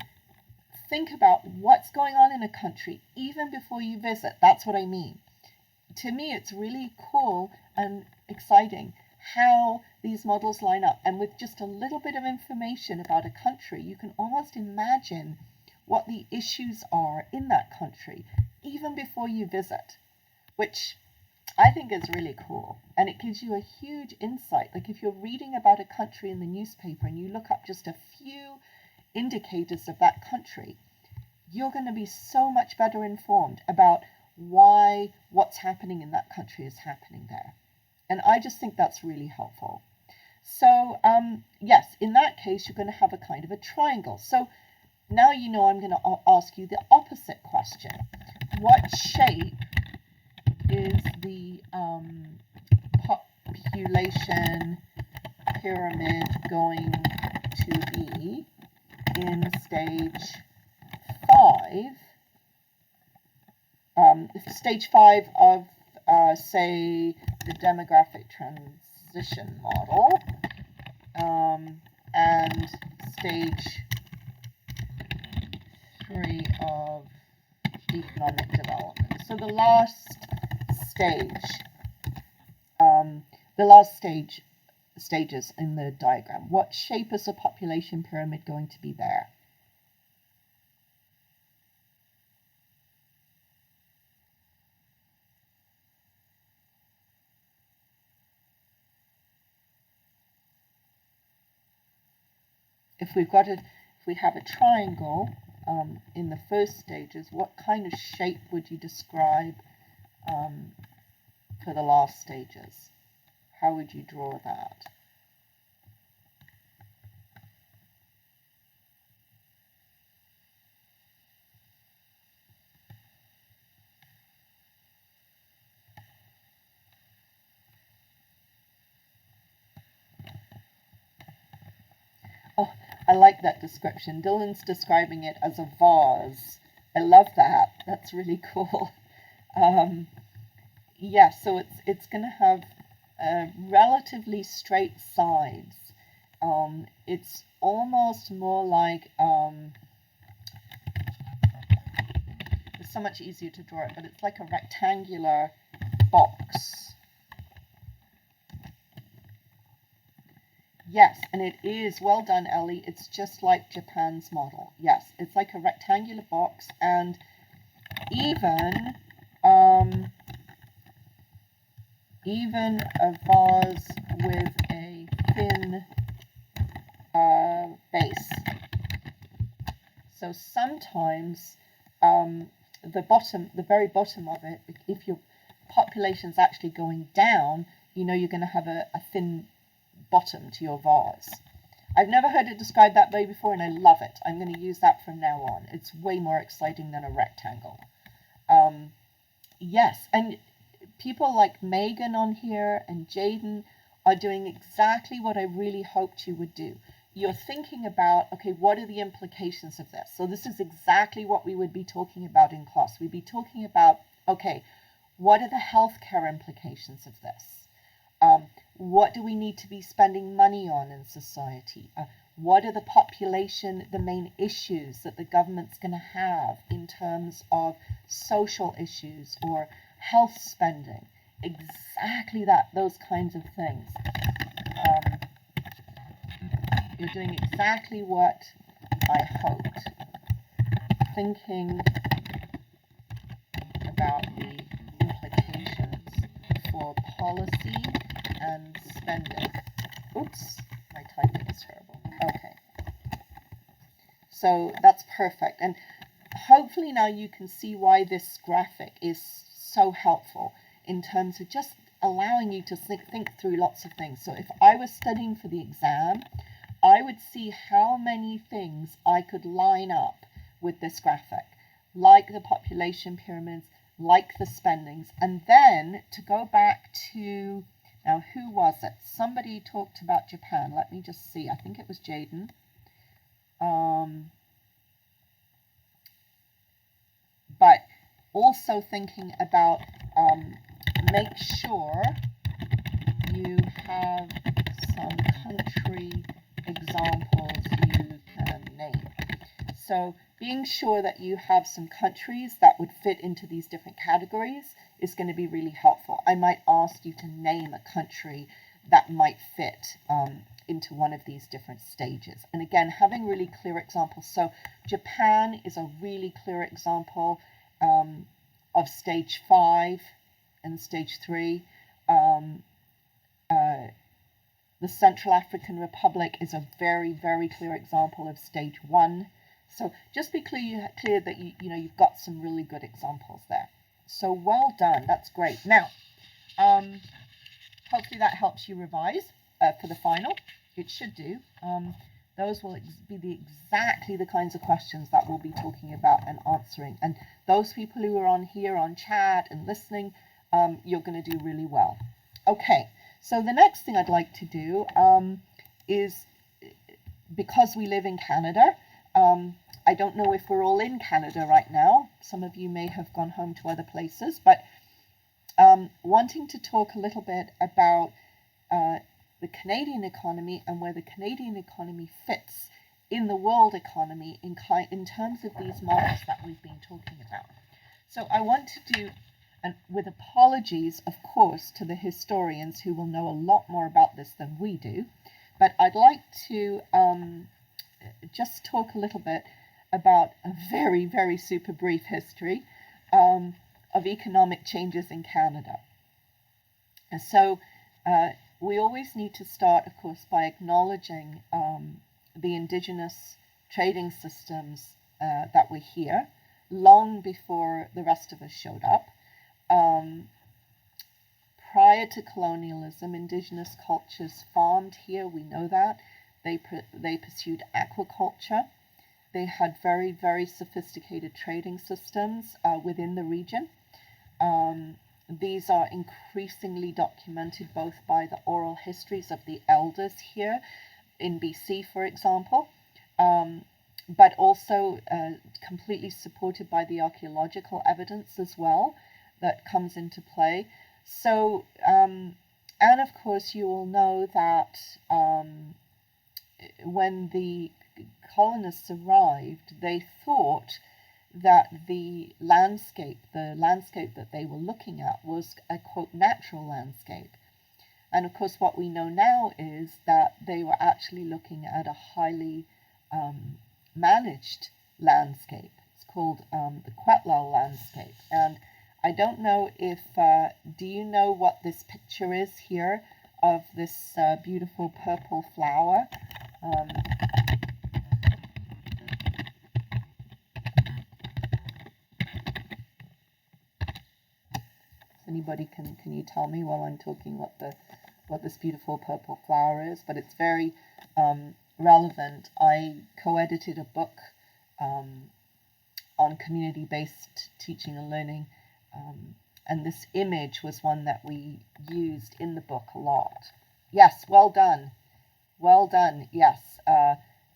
think about what's going on in a country even before you visit, that's what I mean. To me, it's really cool and exciting how these models line up. And with just a little bit of information about a country, you can almost imagine what the issues are in that country even before you visit, which I think is really cool. And it gives you a huge insight. Like if you're reading about a country in the newspaper and you look up just a few indicators of that country, you're going to be so much better informed about why what's happening in that country is happening there. And I just think that's really helpful. So yes, in that case, you're going to have a kind of a triangle. So now you know I'm going to ask you the opposite question. What shape is the population pyramid going to be in stage 5? Stage 5 of, say, the demographic transition model, and stage 3 of economic development. So the last stages in the diagram. What shape is the population pyramid going to be there? If we have a triangle in the first stages, what kind of shape would you describe for the last stages? How would you draw that? Oh, I like that description. Dylan's describing it as a vase. I love that. That's really cool. Yeah, so it's going to have relatively straight sides. It's almost more like it's so much easier to draw it, but it's like a rectangular box. Yes, and it is. Well done, Ellie. It's just like Japan's model. Yes, it's like a rectangular box, and even a vase with a thin base. So sometimes the very bottom of it, if your population's actually going down, you know you're going to have a thin bottom to your vase. I've never heard it described that way before, and I love it. I'm going to use that from now on. It's way more exciting than a rectangle. Yes, and people like Megan on here and Jaden are doing exactly what I really hoped you would do. You're thinking about, okay, what are the implications of this? So this is exactly what we would be talking about in class. We'd be talking about, okay, what are the healthcare implications of this? what do we need to be spending money on in society? What are the main issues that the government's going to have in terms of social issues or health spending? Exactly that, those kinds of things. You're doing exactly what I hoped. Thinking about the implications for policy and spending. Oops, my typing is terrible. Okay. So that's perfect. And hopefully now you can see why this graphic is so helpful in terms of just allowing you to think through lots of things. So if I was studying for the exam, I would see how many things I could line up with this graphic, like the population pyramids, like the spendings, and then to go back to, now who was it? Somebody talked about Japan. Let me just see. I think it was Jaden. But also thinking about make sure you have some country examples you can name. So being sure that you have some countries that would fit into these different categories is going to be really helpful. I might ask you to name a country that might fit into one of these different stages. And again, having really clear examples. So Japan is a really clear example of stage 5 and stage 3. The Central African Republic is a very, very clear example of stage 1. So just be clear that you've got some really good examples there. So well done. That's great. Now, hopefully that helps you revise for the final. It should do. Those will be exactly the kinds of questions that we'll be talking about and answering. And those people who are on here on chat and listening, you're going to do really well. Okay, so the next thing I'd like to do is, because we live in Canada, I don't know if we're all in Canada right now. Some of you may have gone home to other places, but wanting to talk a little bit about the Canadian economy and where the Canadian economy fits in the world economy in terms of these models that we've been talking about. So I want to do, and with apologies, of course, to the historians who will know a lot more about this than we do, but I'd like to just talk a little bit about a very, very super brief history of economic changes in Canada. And so we always need to start, of course, by acknowledging the Indigenous trading systems that were here long before the rest of us showed up. Prior to colonialism, Indigenous cultures farmed here, we know that. They pursued aquaculture. They had very, very sophisticated trading systems within the region. These are increasingly documented both by the oral histories of the elders here in BC, for example, but also completely supported by the archaeological evidence as well that comes into play. So, and of course, you will know that when the colonists arrived, they thought that the landscape that they were looking at was a, quote, natural landscape. And of course, what we know now is that they were actually looking at a highly managed landscape. It's called the Quetlal landscape. And I don't know if, do you know what this picture is here of this beautiful purple flower? Anybody can you tell me while I'm talking what this beautiful purple flower is? But it's very relevant. I co-edited a book on community-based teaching and learning, and this image was one that we used in the book a lot. Yes, well done. Well done, yes.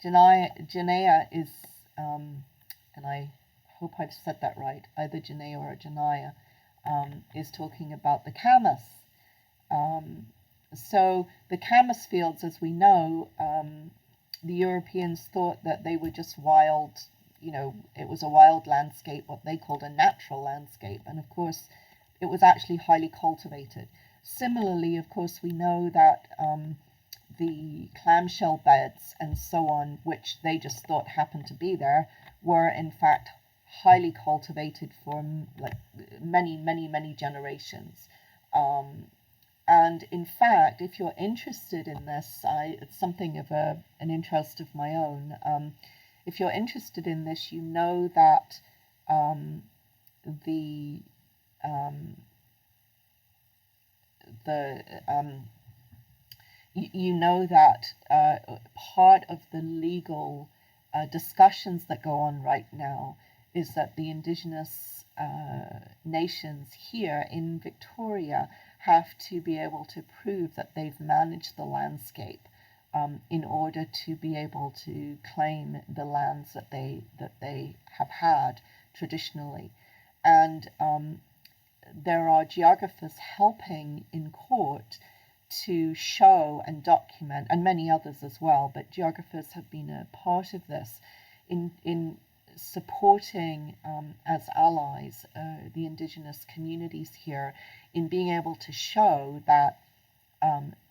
Janaea is, and I hope I've said that right, either Janaea or Janaya, is talking about the camas. So the camas fields, as we know, the Europeans thought that they were just wild, it was a wild landscape, what they called a natural landscape. And of course, it was actually highly cultivated. Similarly, of course, we know that the clamshell beds and so on, which they just thought happened to be there, were in fact highly cultivated for like many, many, many generations. And in fact, if you're interested in this, it's something of an interest of my own. If you're interested in this, you know that the you know that part of the legal discussions that go on right now is that the indigenous nations here in Victoria have to be able to prove that they've managed the landscape in order to be able to claim the lands that they have had traditionally. And there are geographers helping in court to show and document, and many others as well, but geographers have been a part of this in supporting as allies the indigenous communities here in being able to show that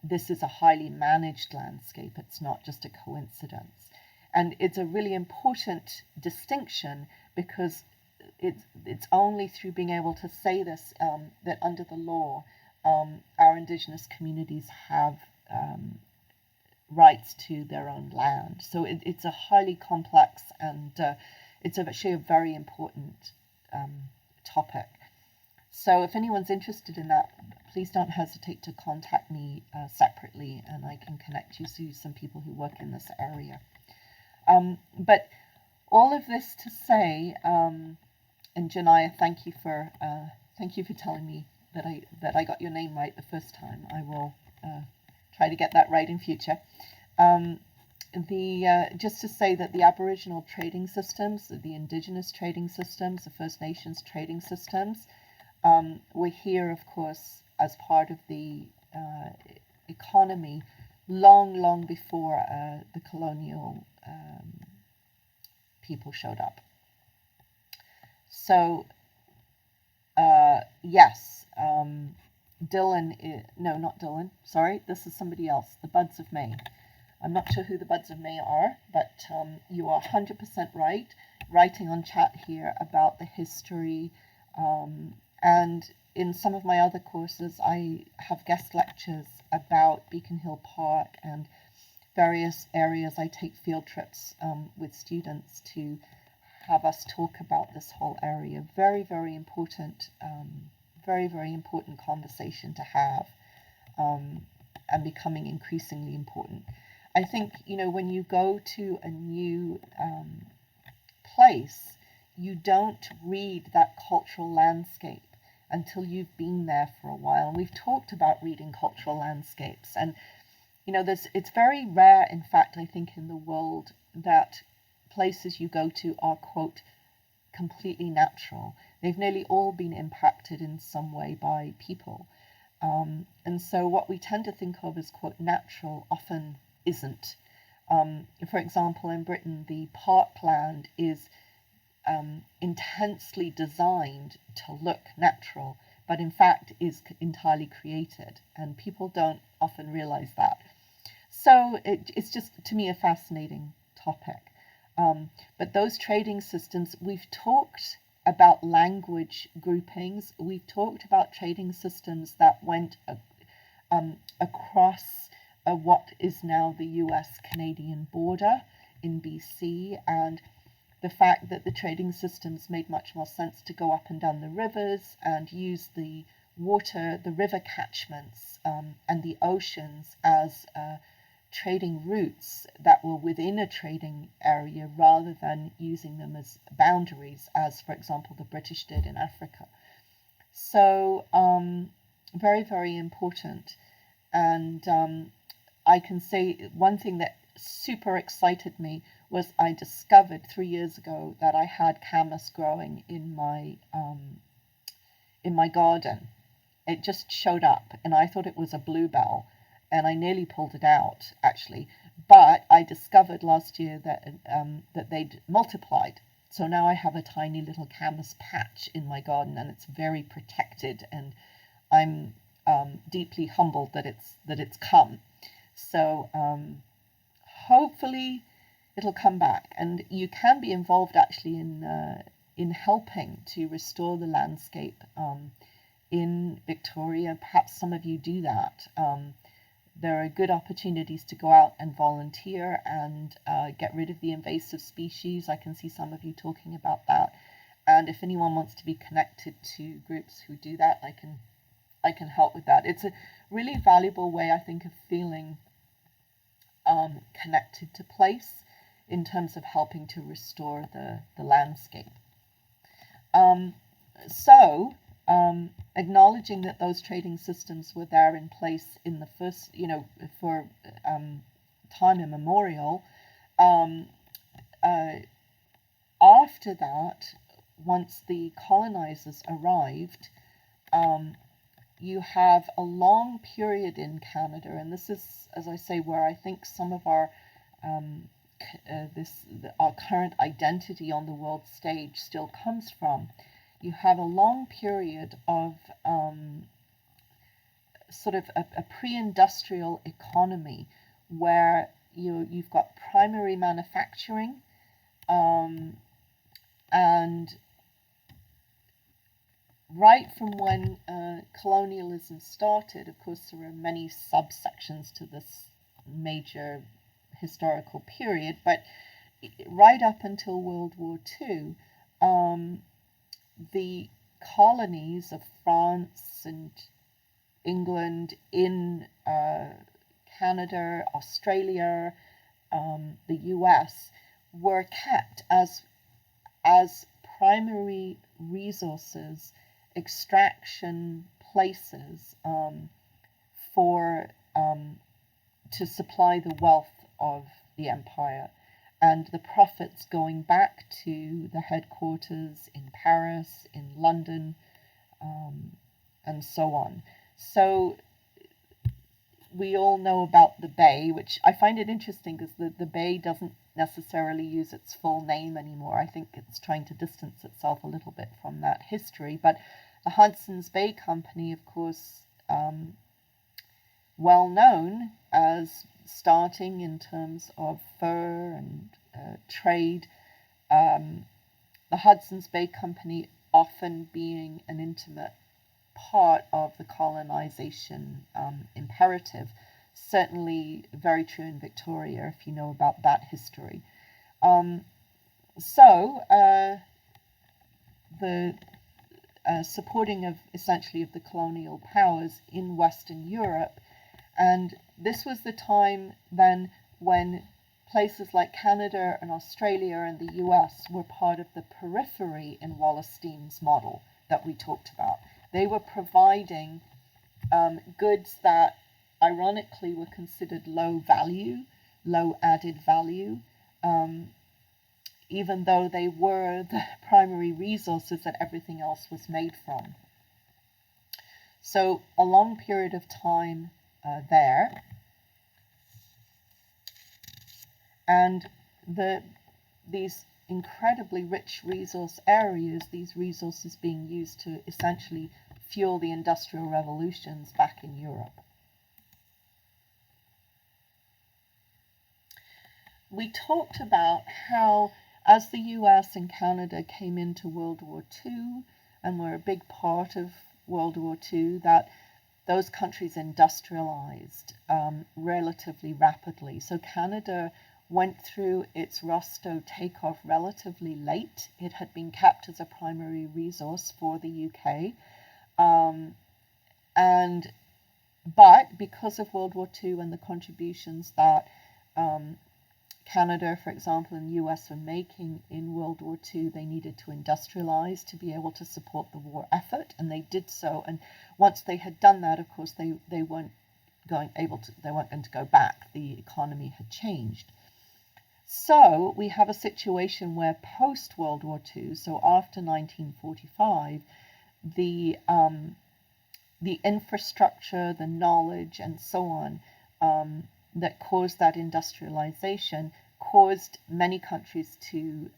this is a highly managed landscape. It's not just a coincidence. And it's a really important distinction because it's only through being able to say this that under the law our indigenous communities have rights to their own land. So it's a highly complex and it's actually a very important topic. So if anyone's interested in that, please don't hesitate to contact me separately, and I can connect you to some people who work in this area. But all of this to say, and Janaya, thank you for telling me that I got your name right the first time. I will try to get that right in future. Just to say that the Aboriginal trading systems, the Indigenous trading systems, the First Nations trading systems, were here, of course, as part of the economy long before the colonial people showed up. So, yes, Dylan, no, not Dylan, sorry, this is somebody else, the Buds of May. I'm not sure who the Buds of May are, but you are 100% right, writing on chat here about the history. And in some of my other courses, I have guest lectures about Beacon Hill Park and various areas. I take field trips with students to have us talk about this whole area. Very, very important, very, very important conversation to have, and becoming increasingly important. I think, when you go to a new place, you don't read that cultural landscape until you've been there for a while. And we've talked about reading cultural landscapes. And, it's very rare, in fact, I think, in the world that places you go to are, quote, completely natural. They've nearly all been impacted in some way by people. And so what we tend to think of as, quote, natural often isn't. For example, in Britain, the parkland is intensely designed to look natural, but in fact is entirely created, and people don't often realize that. So it's just, to me, a fascinating topic. But those trading systems, we've talked about language groupings, we've talked about trading systems that went across what is now the US-Canadian border in BC, and the fact that the trading systems made much more sense to go up and down the rivers and use the water, the river catchments, and the oceans as trading routes that were within a trading area rather than using them as boundaries, as, for example, the British did in Africa. So very, very important. And I can say one thing that super excited me was I discovered 3 years ago that I had camas growing in my garden. It just showed up, and I thought it was a bluebell. and I nearly pulled it out actually, but I discovered last year that they'd multiplied. So now I have a tiny little camas patch in my garden, and it's very protected, and I'm deeply humbled that it's come. So hopefully it'll come back, and you can be involved actually in helping to restore the landscape in Victoria. Perhaps some of you do that. There are good opportunities to go out and volunteer and get rid of the invasive species. I can see some of you talking about that. And if anyone wants to be connected to groups who do that, I can help with that. It's a really valuable way, I think, of feeling connected to place in terms of helping to restore the landscape. Acknowledging that those trading systems were there in place in the first, for time immemorial. After that, once the colonizers arrived, you have a long period in Canada, and this is, as I say, where I think some of our our current identity on the world stage still comes from. You have a long period of sort of a pre-industrial economy where you've got primary manufacturing, and right from when colonialism started, of course, there were many subsections to this major historical period, but right up until World War II, the colonies of France and England in Canada, Australia, the US were kept as primary resources, extraction places for to supply the wealth of the empire, and the profits going back to the headquarters in Paris, in London, and so on. So we all know about the Bay, which I find it interesting because the Bay doesn't necessarily use its full name anymore. I think it's trying to distance itself a little bit from that history. But the Hudson's Bay Company, of course, well known as starting in terms of fur and trade. The Hudson's Bay Company often being an intimate part of the colonization imperative. Certainly very true in Victoria, if you know about that history. The supporting of essentially of the colonial powers in Western Europe, and this was the time then when places like Canada and Australia and the US were part of the periphery in Wallerstein's model that we talked about. They were providing goods that ironically were considered low value, low added value, even though they were the primary resources that everything else was made from. So a long period of time there, and these incredibly rich resource areas, these resources being used to essentially fuel the industrial revolutions back in Europe. We talked about how as the US and Canada came into World War II and were a big part of World War II, that those countries industrialized relatively rapidly. So Canada went through its Rostow takeoff relatively late. It had been kept as a primary resource for the UK. But because of World War II and the contributions that Canada, for example, and the US were making in World War II, they needed to industrialize to be able to support the war effort, and they did so. And once they had done that, of course, they weren't going to go back. The economy had changed. So we have a situation where post World War II, so after 1945, the infrastructure, the knowledge, and so on that caused that industrialization caused many countries to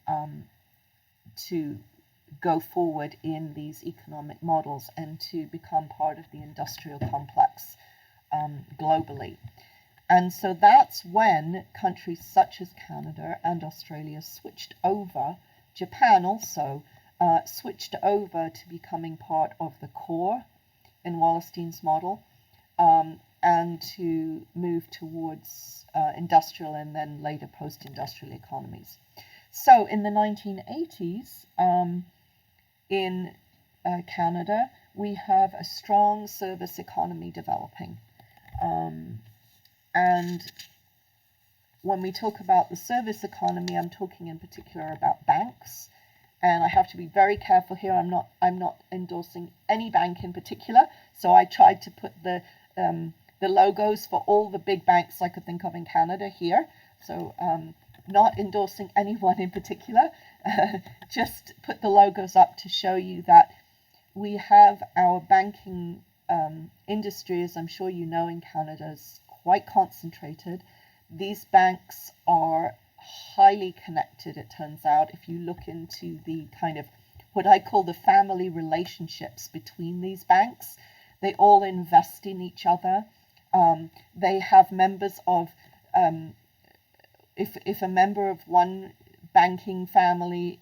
go forward in these economic models and to become part of the industrial complex globally. And so that's when countries such as Canada and Australia switched over. Japan also switched over to becoming part of the core in Wallerstein's model, and to move towards industrial and then later post-industrial economies. So in the 1980s, in Canada, we have a strong service economy developing. And when we talk about the service economy, I'm talking in particular about banks. And I have to be very careful here. I'm not endorsing any bank in particular. So I tried to put the logos for all the big banks I could think of in Canada here. So not endorsing anyone in particular. Just put the logos up to show you that we have our banking industry, as I'm sure you know, in Canada, is quite concentrated. These banks are highly connected, it turns out, if you look into the kind of what I call the family relationships between these banks. They all invest in each other. They have members of, if a member of one banking family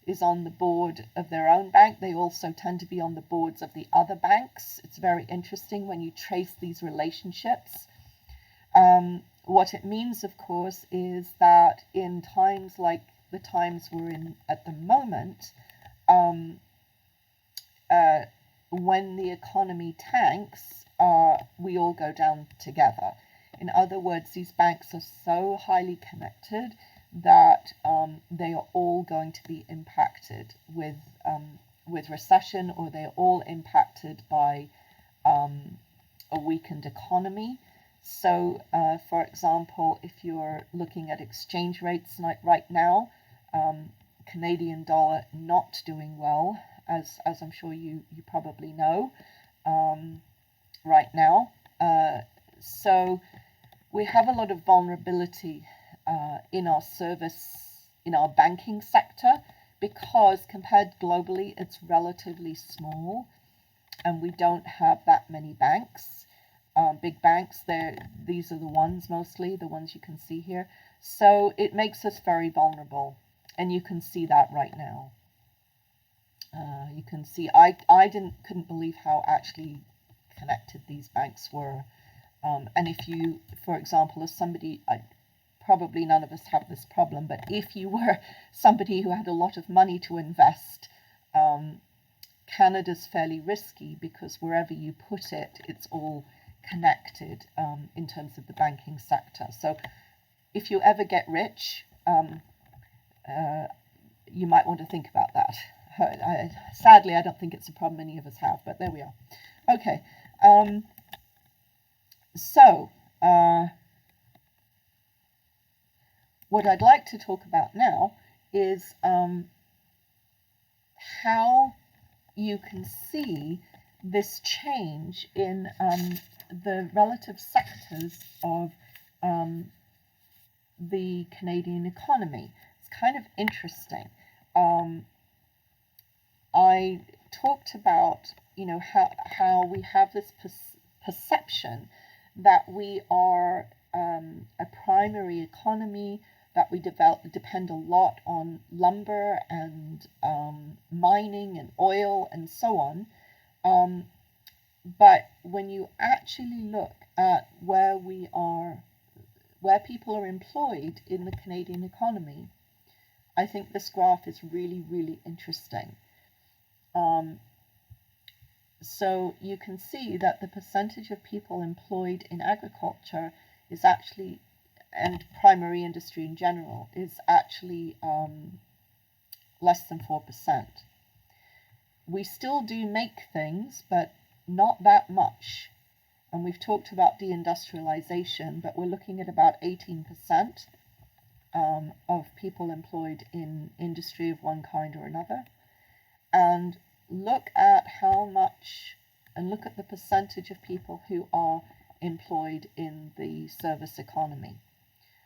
is on the board of their own bank, they also tend to be on the boards of the other banks. It's very interesting when you trace these relationships. What it means, of course, is that in times like the times we're in at the moment, when the economy tanks, we all go down together. In other words, these banks are so highly connected that they are all going to be impacted with recession, or they are all impacted by a weakened economy. So, for example, if you're looking at exchange rates right now, Canadian dollar not doing well, as I'm sure you probably know, right now. So we have a lot of vulnerability in our banking sector, because compared globally, it's relatively small, and we don't have that many banks. Big banks, these are the ones mostly, the ones you can see here. So it makes us very vulnerable, and you can see that right now. You can see I couldn't believe how actually connected these banks were. And if you, for example, as somebody, probably none of us have this problem, but if you were somebody who had a lot of money to invest, Canada's fairly risky, because wherever you put it, it's all connected in terms of the banking sector. So if you ever get rich, you might want to think about that. Sadly, I don't think it's a problem many of us have, but there we are. Okay. So what I'd like to talk about now is how you can see this change in the relative sectors of the Canadian economy. It's kind of interesting. I talked about, how we have this perception that we are a primary economy, that we depend a lot on lumber and mining and oil and so on. But when you actually look at where people are employed in the Canadian economy, I think this graph is really, really interesting. So you can see that the percentage of people employed in agriculture is actually, and primary industry in general, is actually less than 4%. We still do make things, but not that much. And we've talked about deindustrialization, but we're looking at about 18% of people employed in industry of one kind or another. And look at the percentage of people who are employed in the service economy.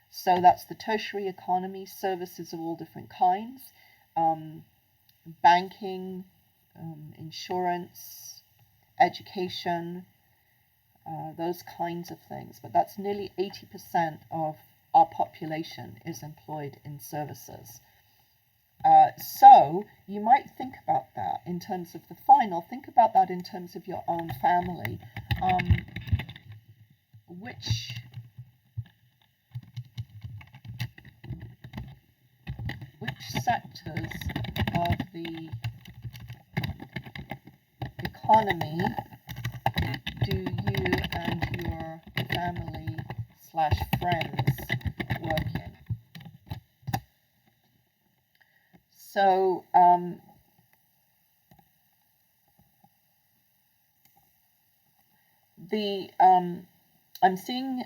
So that's the tertiary economy, services of all different kinds, banking, insurance, education, those kinds of things. But that's nearly 80% of our population is employed in services. So you might think about that in terms of the final. Think about that in terms of your own family. Which sectors of the economy do you and your family / friends work in? So I'm seeing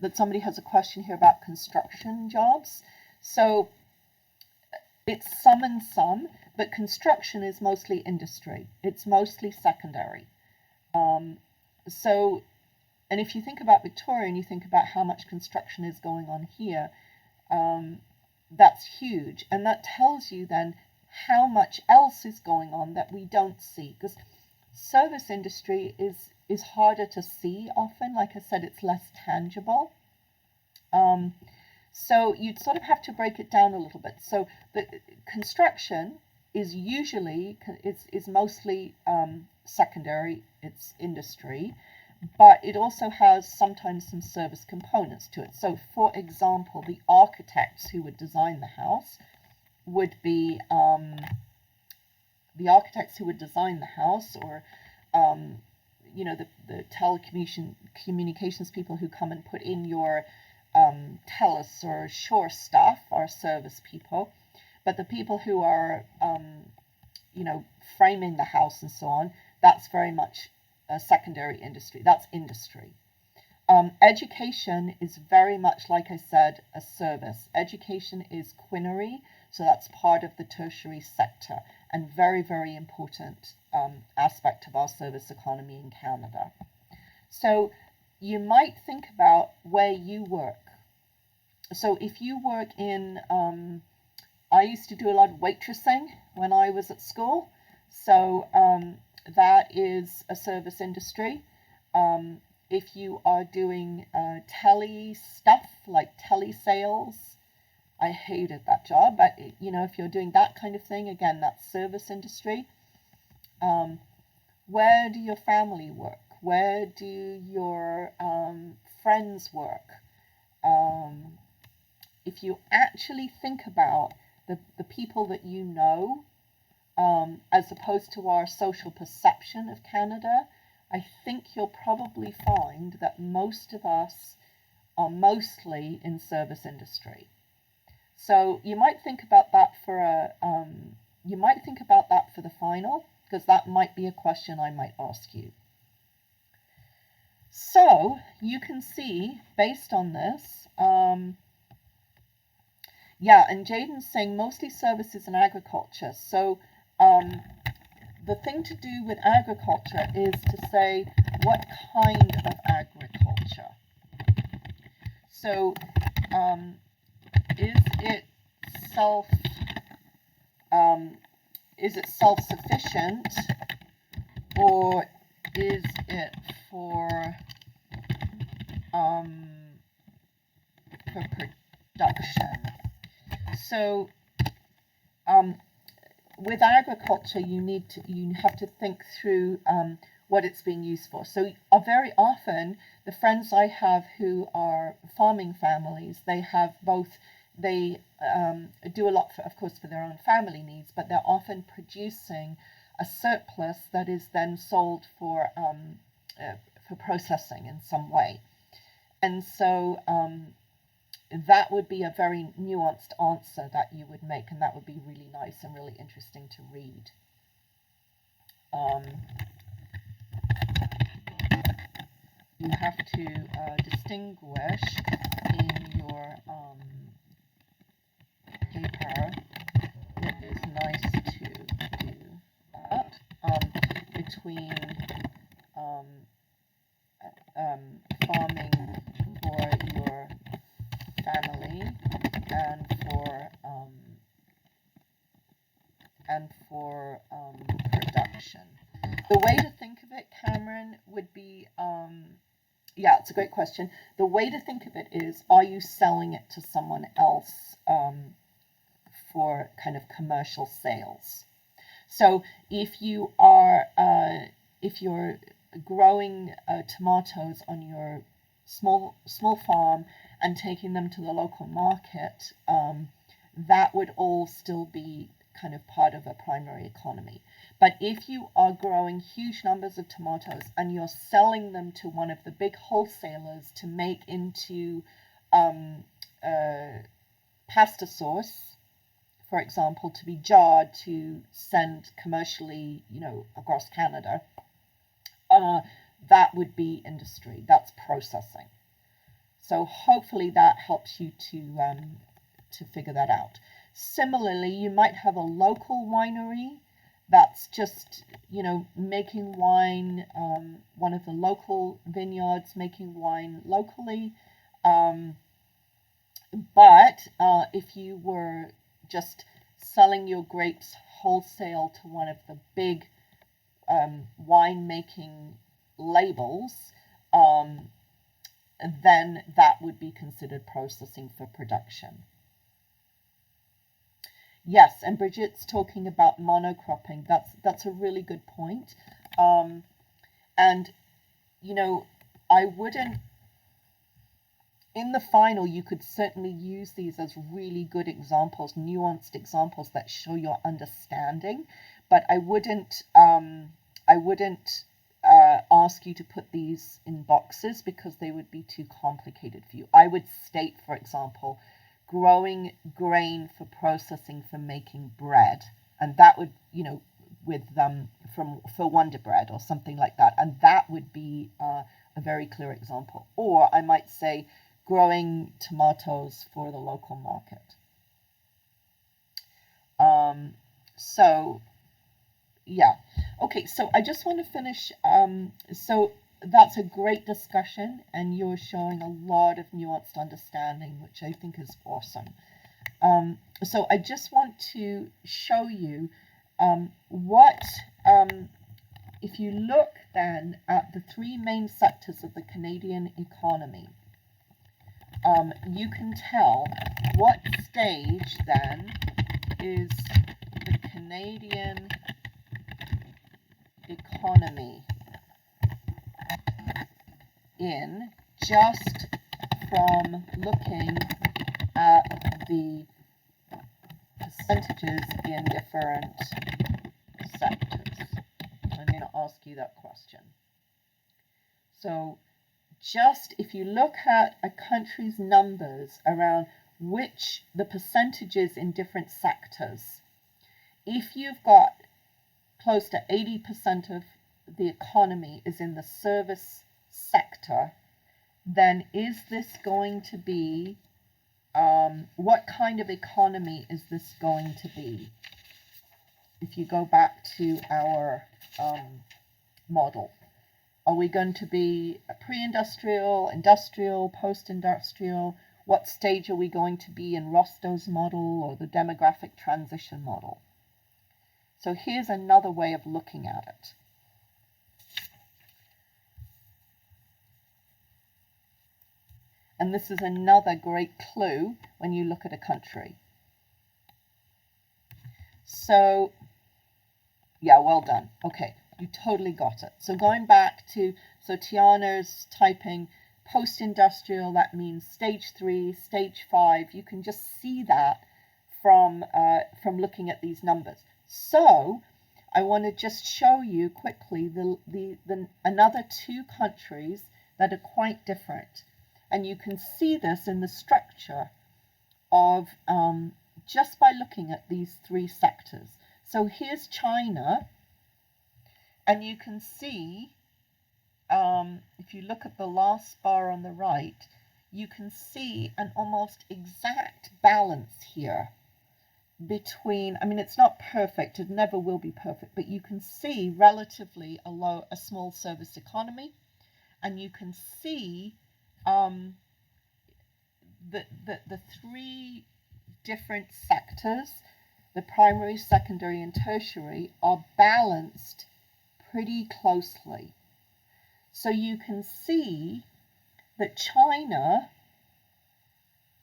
that somebody has a question here about construction jobs. So it's some and some, but construction is mostly industry. It's mostly secondary. So, and if you think about Victoria and you think about how much construction is going on here, that's huge. And that tells you then how much else is going on that we don't see. Because service industry is harder to see often. Like I said, it's less tangible. So you'd sort of have to break it down a little bit. So the construction is usually, is mostly secondary, it's industry, but it also has sometimes some service components to it. So for example, the architects who would design the house would be or you know, the telecommunications people who come and put in your TELUS or Shore stuff are service people, but the people who are you know, framing the house and so on, that's very much a secondary industry. That's industry. Education is very much, like I said, a service. Education is quinary, so that's part of the tertiary sector and very, very important aspect of our service economy in Canada. So you might think about where you work. So if you work in, I used to do a lot of waitressing when I was at school. So that is a service industry. If you are doing tele stuff like telesales, I hated that job, but you know, if you're doing that kind of thing, again, that's service industry. Where do your family work? Where do your friends work? If you actually think about the people that you know, as opposed to our social perception of Canada, I think you'll probably find that most of us are mostly in service industry. So you might think about that for the final, because that might be a question I might ask you. So you can see, based on this, yeah, and Jaden's saying mostly services and agriculture. So the thing to do with agriculture is to say, what kind of agriculture? So is it self-sufficient, or is it for production? So with agriculture, you have to think through what it's being used for. So very often, the friends I have who are farming families, they have both. They do a lot, of course, for their own family needs, but they're often producing a surplus that is then sold for processing in some way. And so that would be a very nuanced answer that you would make, and that would be really nice and really interesting to read. You have to distinguish in your paper. It is nice to do that between farming for your family and for production. The way to think of it, Cameron, would be yeah, it's a great question. The way to think of it is, are you selling it to someone else for kind of commercial sales? So if you are, if you're growing tomatoes on your small farm and taking them to the local market, that would all still be kind of part of a primary economy. But if you are growing huge numbers of tomatoes and you're selling them to one of the big wholesalers to make into pasta sauce, for example, to be jarred to send commercially, across Canada, that would be industry. That's processing. So hopefully that helps you to figure that out. Similarly, you might have a local winery that's just, making wine, one of the local vineyards making wine locally. But if you were just selling your grapes wholesale to one of the big winemaking labels, then that would be considered processing for production. Yes, and Bridget's talking about monocropping. That's a really good point. And I wouldn't. In the final, you could certainly use these as really good examples, nuanced examples that show your understanding. But I wouldn't. I wouldn't ask you to put these in boxes because they would be too complicated for you. I would state, for example, growing grain for processing for making bread, and that would, with for Wonder Bread or something like that, and that would be a very clear example. Or I might say growing tomatoes for the local market. So yeah, okay. So I just want to finish. So that's a great discussion, and you're showing a lot of nuanced understanding, which I think is awesome. So I just want to show you what, if you look then at the three main sectors of the Canadian economy, you can tell what stage then is the Canadian economy in, just from looking at the percentages in different sectors. I'm going to ask you that question. So just if you look at a country's numbers around which the percentages in different sectors, if you've got close to 80% of the economy is in the service sector, then is this going to be, what kind of economy is this going to be? If you go back to our model, are we going to be a pre-industrial, industrial, post-industrial? What stage are we going to be in Rostow's model or the demographic transition model? So here's another way of looking at it. And this is another great clue when you look at a country. So, yeah, well done. Okay, you totally got it. So going back to, so Tiana's typing post-industrial, that means stage 3, stage 5. You can just see that from looking at these numbers. So I want to just show you quickly the another two countries that are quite different. And you can see this in the structure of just by looking at these three sectors. So here's China, and you can see, if you look at the last bar on the right, you can see an almost exact balance here. between, I mean, it's not perfect, it never will be perfect, but you can see relatively a small service economy, and you can see the three different sectors, the primary, secondary, and tertiary, are balanced pretty closely. So you can see that China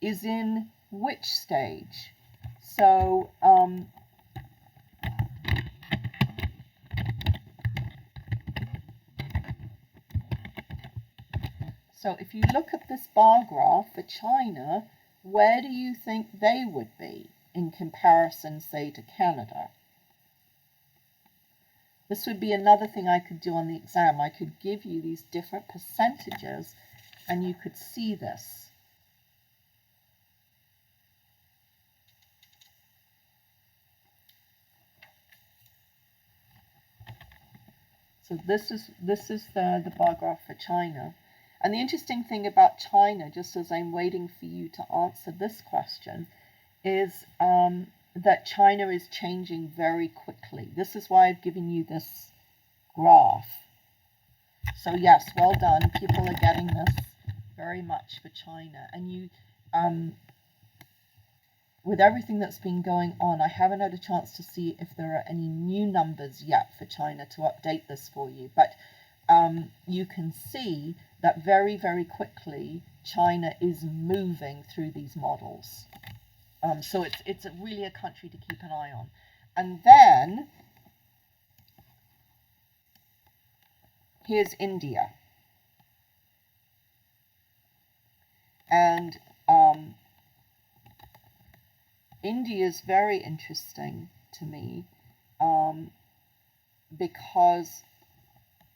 is in which stage? So so if you look at this bar graph for China, where do you think they would be in comparison, say, to Canada? This would be another thing I could do on the exam. I could give you these different percentages and you could see this. So this is the bar graph for China. And the interesting thing about China, just as I'm waiting for you to answer this question, is that China is changing very quickly. This is why I've given you this graph. So yes, well done. People are getting this very much for China. And you, with everything that's been going on, I haven't had a chance to see if there are any new numbers yet for China to update this for you. But you can see that very, very quickly China is moving through these models. So it's really a country to keep an eye on. And then here's India. And India is very interesting to me because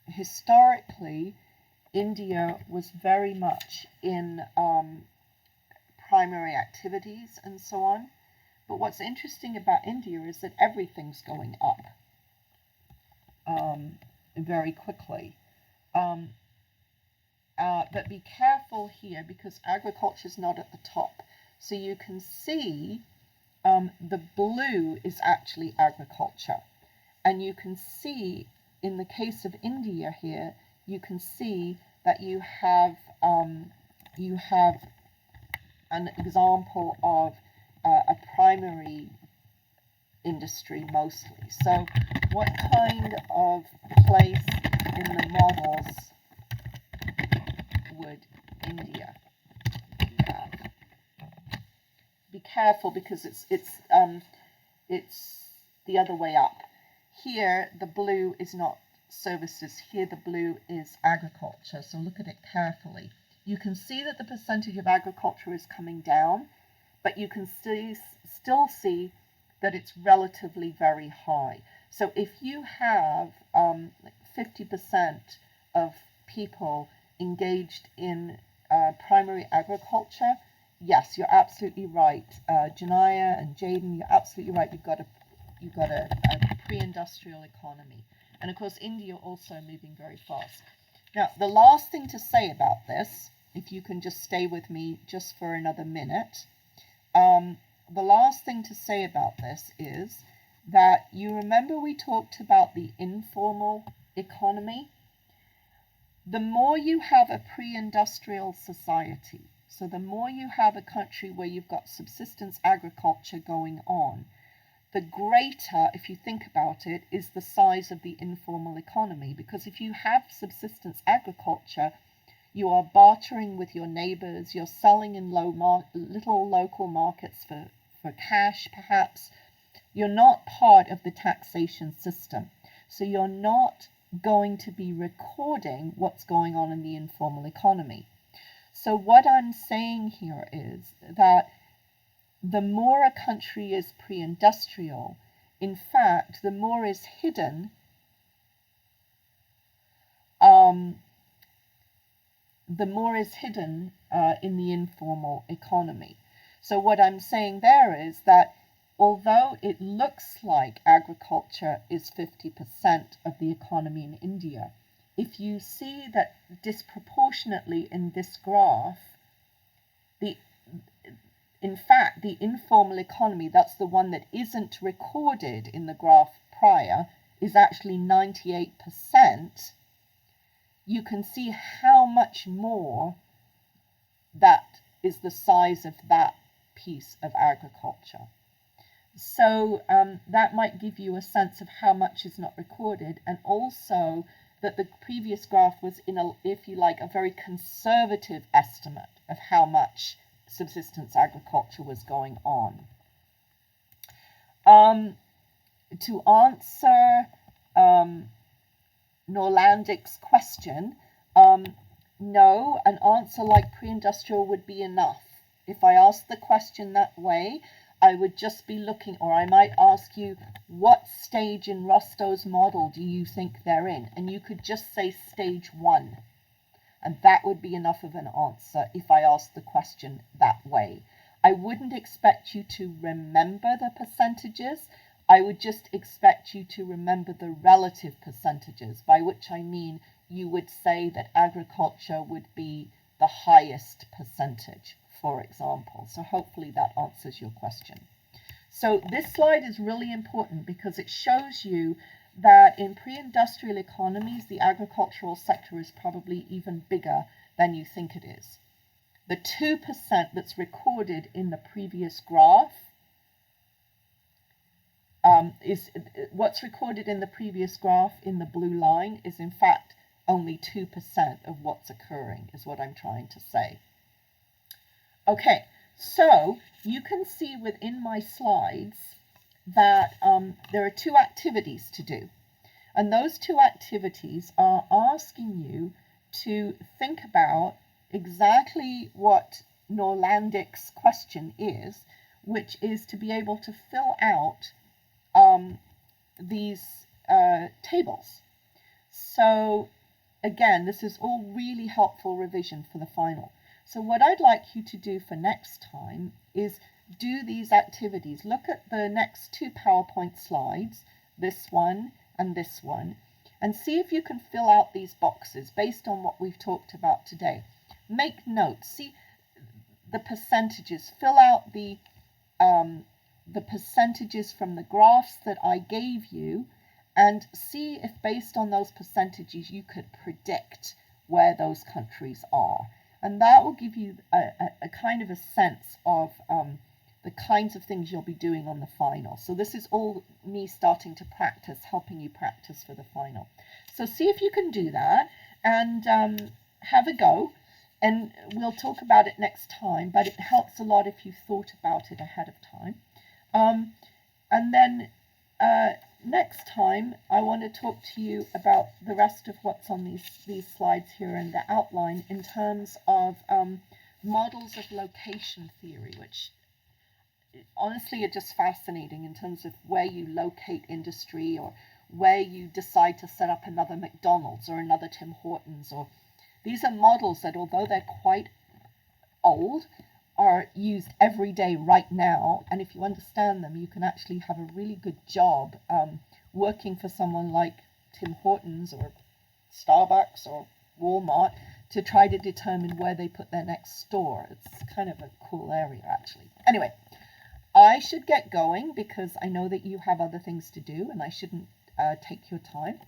historically India was very much in primary activities and so on. But what's interesting about India is that everything's going up very quickly. But be careful here because agriculture is not at the top. So you can see the blue is actually agriculture. And you can see in the case of India here, you can see that you have an example of a primary industry mostly. So what kind of place in the models would India have? Be careful because it's the other way up. Here the blue is not services, here the blue is agriculture, so look at it carefully. You can see that the percentage of agriculture is coming down, but you can still see that it's relatively very high. So if you have 50% of people engaged in primary agriculture, yes, you're absolutely right. Janaya and Jaden, you're absolutely right. You've got a pre-industrial economy. And of course, India also moving very fast. Now, the last thing to say about this, if you can just stay with me just for another minute, the last thing to say about this is that you remember we talked about the informal economy. The more you have a pre-industrial society, so the more you have a country where you've got subsistence agriculture going on, the greater, if you think about it, is the size of the informal economy. Because if you have subsistence agriculture, you are bartering with your neighbors, you're selling in little local markets for cash perhaps. You're not part of the taxation system. So you're not going to be recording what's going on in the informal economy. So what I'm saying here is that the more a country is pre-industrial, in fact, the more is hidden in the informal economy. So what I'm saying there is that although it looks like agriculture is 50% of the economy in India, if you see that disproportionately in this graph, in fact, the informal economy, that's the one that isn't recorded in the graph prior, is actually 98%, you can see how much more that is the size of that piece of agriculture. So that might give you a sense of how much is not recorded, and also that the previous graph was in a, if you like, a very conservative estimate of how much subsistence agriculture was going on. To answer Norlandic's question, no, an answer like pre-industrial would be enough. If I asked the question that way, I would just be looking, or I might ask you, what stage in Rostow's model do you think they're in? And you could just say stage 1. And that would be enough of an answer if I asked the question that way. I wouldn't expect you to remember the percentages. I would just expect you to remember the relative percentages, by which I mean you would say that agriculture would be the highest percentage, for example. So hopefully that answers your question. So this slide is really important because it shows you that in pre-industrial economies, the agricultural sector is probably even bigger than you think it is. The 2% that's recorded in the previous graph is what's recorded in the previous graph in the blue line is in fact only 2% of what's occurring, is what I'm trying to say. Okay, so you can see within my slides that there are 2 activities to do. And those 2 activities are asking you to think about exactly what Norlandic's question is, which is to be able to fill out these tables. So again, this is all really helpful revision for the final. So what I'd like you to do for next time is do these activities. Look at the next 2 PowerPoint slides, this one and this one, and see if you can fill out these boxes based on what we've talked about today. Make notes, see the percentages, fill out the percentages from the graphs that I gave you, and see if based on those percentages you could predict where those countries are. And that will give you a kind of a sense of the kinds of things you'll be doing on the final. So this is all me starting to practice, helping you practice for the final. So see if you can do that and have a go. And we'll talk about it next time, but it helps a lot if you've thought about it ahead of time. And then next time, I want to talk to you about the rest of what's on these slides here in the outline in terms of models of location theory, which honestly are just fascinating in terms of where you locate industry or where you decide to set up another McDonald's or another Tim Hortons. Or these are models that, although they're quite old, are used every day right now, and if you understand them, you can actually have a really good job working for someone like Tim Hortons or Starbucks or Walmart to try to determine where they put their next store. It's kind of a cool area, actually. Anyway, I should get going because I know that you have other things to do, and I shouldn't take your time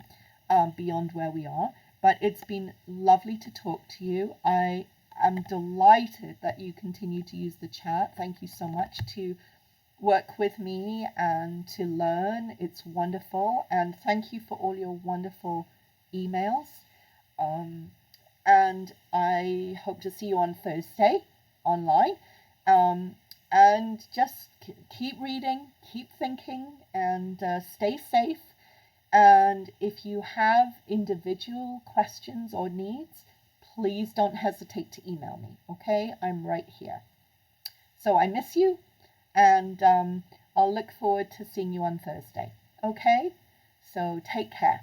beyond where we are, but it's been lovely to talk to you. I'm delighted that you continue to use the chat. Thank you so much to work with me and to learn. It's wonderful. And thank you for all your wonderful emails. And I hope to see you on Thursday online. And just keep reading, keep thinking, and stay safe. And if you have individual questions or needs, please don't hesitate to email me, okay? I'm right here. So I miss you, and I'll look forward to seeing you on Thursday, okay? So take care.